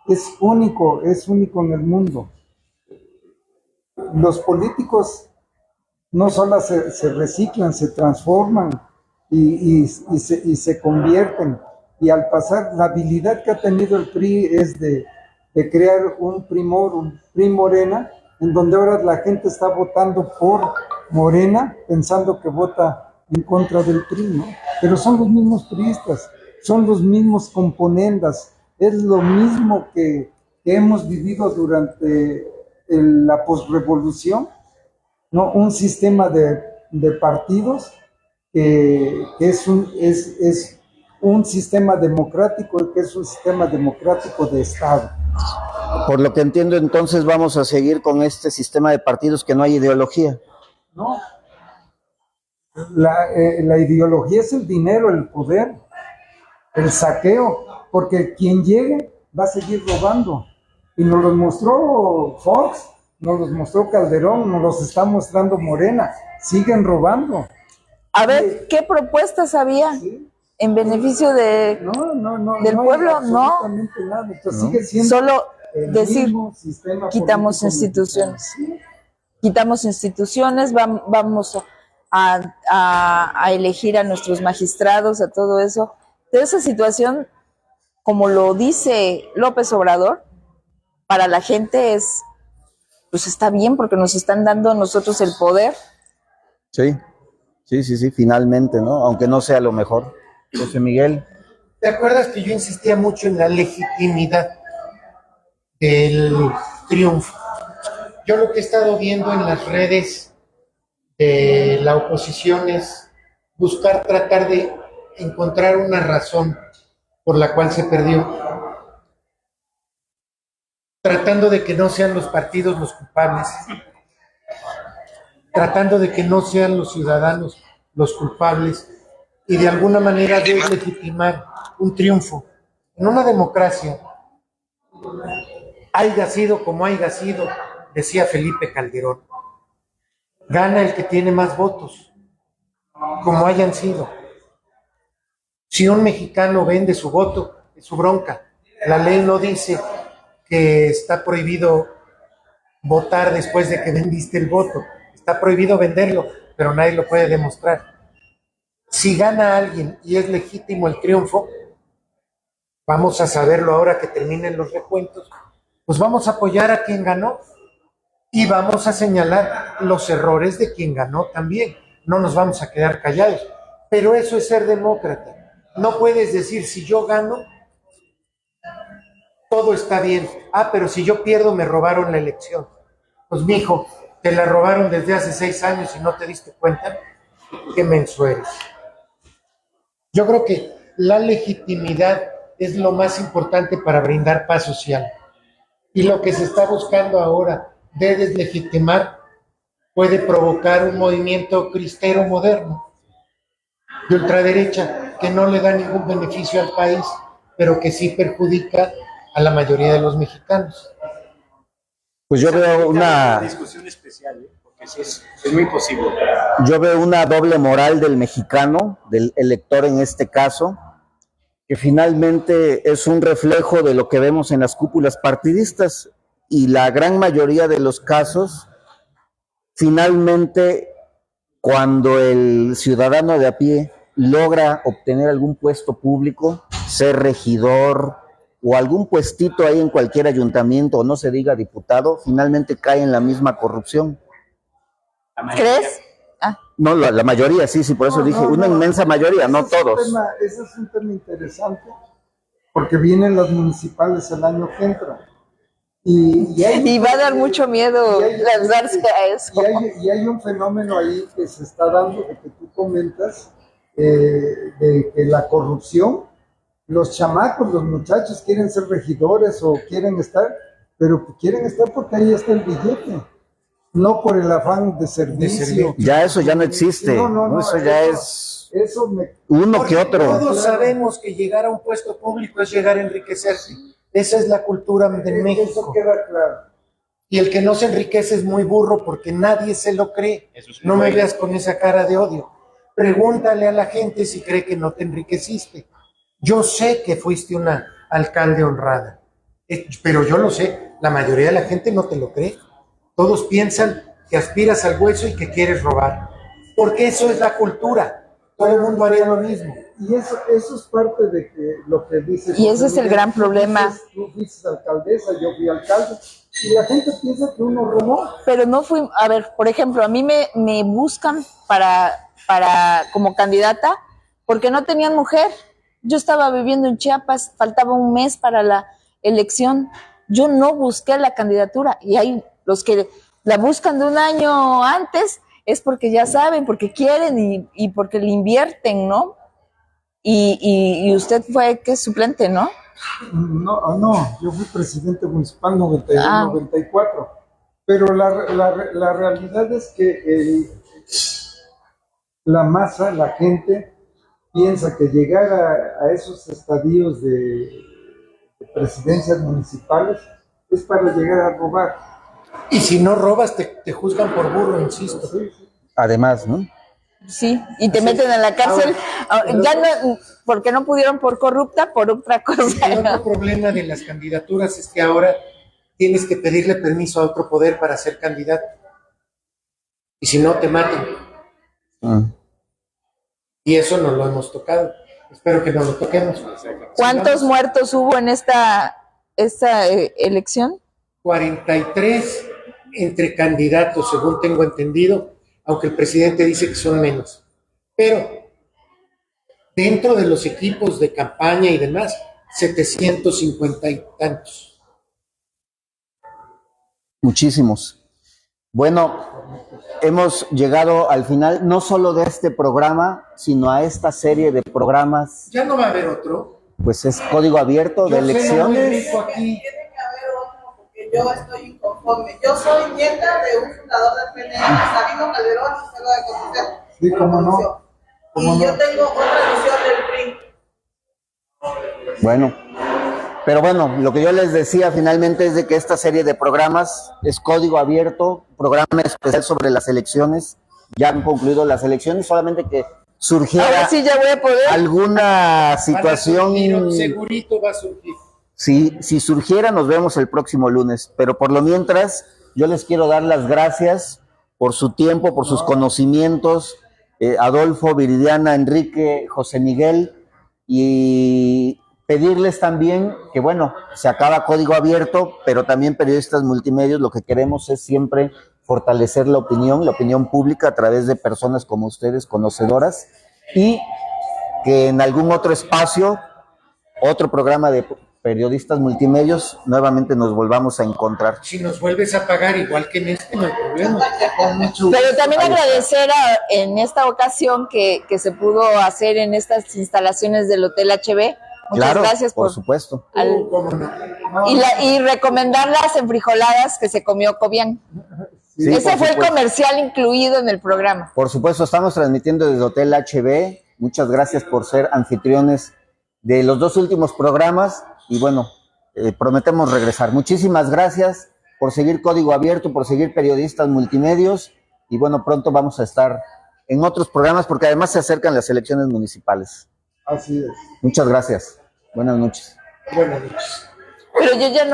es único en el mundo. Los políticos no solo se reciclan, se transforman y se convierten. Y al pasar, la habilidad que ha tenido el PRI es de crear un PRI Morena, en donde ahora la gente está votando por Morena, pensando que vota en contra del PRI, ¿no? Pero son los mismos priistas, son los mismos componendas, es lo mismo que hemos vivido durante la posrevolución, ¿no? Un sistema de partidos que es un sistema democrático, que es un sistema democrático de Estado. Por lo que entiendo, entonces vamos a seguir con este sistema de partidos que no hay ideología. No, la ideología es el dinero, el poder, el saqueo, porque quien llegue va a seguir robando. Y nos los mostró Fox, nos los mostró Calderón, nos los está mostrando Morena. Siguen robando. A ver, ¿qué propuestas había ¿Sí? en beneficio del pueblo? No, nada. Entonces, sigue siendo solo el decir, mismo sistema quitamos político instituciones. mexicano. Quitamos instituciones, vamos a elegir a nuestros magistrados, a todo eso. De esa situación, como lo dice López Obrador, para la gente pues está bien porque nos están dando a nosotros el poder. Sí, finalmente, ¿no? Aunque no sea lo mejor. José Miguel. ¿Te acuerdas que yo insistía mucho en la legitimidad del triunfo? Yo lo que he estado viendo en las redes de la oposición es tratar de encontrar una razón por la cual se perdió, tratando de que no sean los partidos los culpables, tratando de que no sean los ciudadanos los culpables y de alguna manera deslegitimar un triunfo. En una democracia, haya sido como haya sido, decía Felipe Calderón, gana el que tiene más votos, como hayan sido. Si un mexicano vende su voto, es su bronca. La ley no dice que está prohibido votar después de que vendiste el voto. Está prohibido venderlo, pero nadie lo puede demostrar. Si gana alguien y es legítimo el triunfo, vamos a saberlo ahora que terminen los recuentos, pues vamos a apoyar a quien ganó y vamos a señalar los errores de quien ganó también. No nos vamos a quedar callados. Pero eso es ser demócrata. No puedes decir, si yo gano, todo está bien. Pero si yo pierdo, me robaron la elección. Pues mijo, te la robaron desde hace 6 años y no te diste cuenta. Qué menso eres. Yo creo que la legitimidad es lo más importante para brindar paz social. Y lo que se está buscando ahora de deslegitimar puede provocar un movimiento cristero moderno de ultraderecha que no le da ningún beneficio al país, pero que sí perjudica a la mayoría de los mexicanos. Pues yo veo una discusión especial, porque sí es muy posible. Yo veo una doble moral del mexicano, del elector en este caso, que finalmente es un reflejo de lo que vemos en las cúpulas partidistas y la gran mayoría de los casos, finalmente, cuando el ciudadano de a pie logra obtener algún puesto público, ser regidor o algún puestito ahí en cualquier ayuntamiento, o no se diga diputado, finalmente cae en la misma corrupción. ¿Crees? No, la mayoría, sí, por eso dije, una inmensa mayoría, no todos. Ese es un tema interesante, porque vienen las municipales el año que entra. Y va a dar mucho miedo lanzarse a eso. Y hay un fenómeno ahí que se está dando, de que tú comentas, de que la corrupción, los chamacos, los muchachos quieren ser regidores o quieren estar, pero quieren estar porque ahí está el billete. no por el afán de servicio. Ya eso ya no existe. No, Eso ya es Eso me... uno Porque que otro. todos sabemos que llegar a un puesto público es llegar a enriquecerse. Esa es la cultura de Eso México. queda claro. Y el que no se enriquece es muy burro porque nadie se lo cree. No me veas con esa cara de odio. Pregúntale a la gente si cree que no te enriqueciste. Yo sé que fuiste una alcalde honrada, pero yo lo sé, la mayoría de la gente no te lo cree. Todos piensan que aspiras al hueso y que quieres robar, porque eso es la cultura. Todo el mundo haría lo mismo. Y eso es parte de que lo que dices. Y ese es el gran problema. Tú fuiste alcaldesa, yo fui alcalde, y la gente piensa que uno robó. Pero no fui, a ver, por ejemplo, a mí me buscan para como candidata porque no tenían mujer. Yo estaba viviendo en Chiapas, faltaba un mes para la elección. Yo no busqué la candidatura y hay los que la buscan de un año antes, es porque ya saben, porque quieren y porque le invierten, ¿no? Y usted fue, ¿qué? Suplente, ¿no? No, yo fui presidente municipal 92-94, pero la realidad es que la masa, la gente, piensa que llegar a esos estadios de presidencias municipales es para llegar a robar. Y si no robas, te juzgan por burro, insisto. Además, ¿no? Sí, y te meten a la cárcel, ya no, porque no pudieron por corrupta, por otra cosa. El otro problema de las candidaturas es que ahora tienes que pedirle permiso a otro poder para ser candidato. Y si no, te matan. Y eso no lo hemos tocado. Espero que no lo toquemos. ¿Cuántos muertos hubo en esta elección? 43 entre candidatos, según tengo entendido, aunque el presidente dice que son menos. Pero dentro de los equipos de campaña y demás, 750 y tantos. Muchísimos. Bueno, hemos llegado al final, no solo de este programa, sino a esta serie de programas. Ya no va a haber otro. Pues es código abierto de elecciones. Aquí. Yo estoy inconforme. Yo soy nieta de un fundador del PNL, Sabino Calderón, se lo de conocer. Sí, cómo no. Y yo tengo otra visión del PRI. Bueno, pero bueno, lo que yo les decía finalmente es de que esta serie de programas es código abierto, programa especial sobre las elecciones. Ya han concluido las elecciones, solamente que surgiera Ahora sí ya voy a poder. alguna situación. Segurito va a surgir. Si surgiera, nos vemos el próximo lunes. Pero por lo mientras, yo les quiero dar las gracias por su tiempo, por sus conocimientos. Adolfo, Viridiana, Enrique, José Miguel. Y pedirles también que, bueno, se acaba código abierto, pero también periodistas multimedios, lo que queremos es siempre fortalecer la opinión pública a través de personas como ustedes, conocedoras, y que en algún otro espacio, otro programa de periodistas multimedios, nuevamente nos volvamos a encontrar. Si nos vuelves a pagar igual que en este, no hay problema. Pero también agradecer en esta ocasión que se pudo hacer en estas instalaciones del Hotel HB. Muchas Claro, gracias por supuesto. Y recomendar las enfrijoladas que se comió Cobian. Sí, Ese fue el supuesto. comercial incluido en el programa. Por supuesto, estamos transmitiendo desde Hotel HB. Muchas gracias por ser anfitriones de los dos últimos programas y bueno, prometemos regresar. Muchísimas gracias por seguir Código Abierto, por seguir periodistas multimedios y bueno, pronto vamos a estar en otros programas porque además se acercan las elecciones municipales. Así es. Muchas gracias. Buenas noches. Buenas noches. Pero yo ya no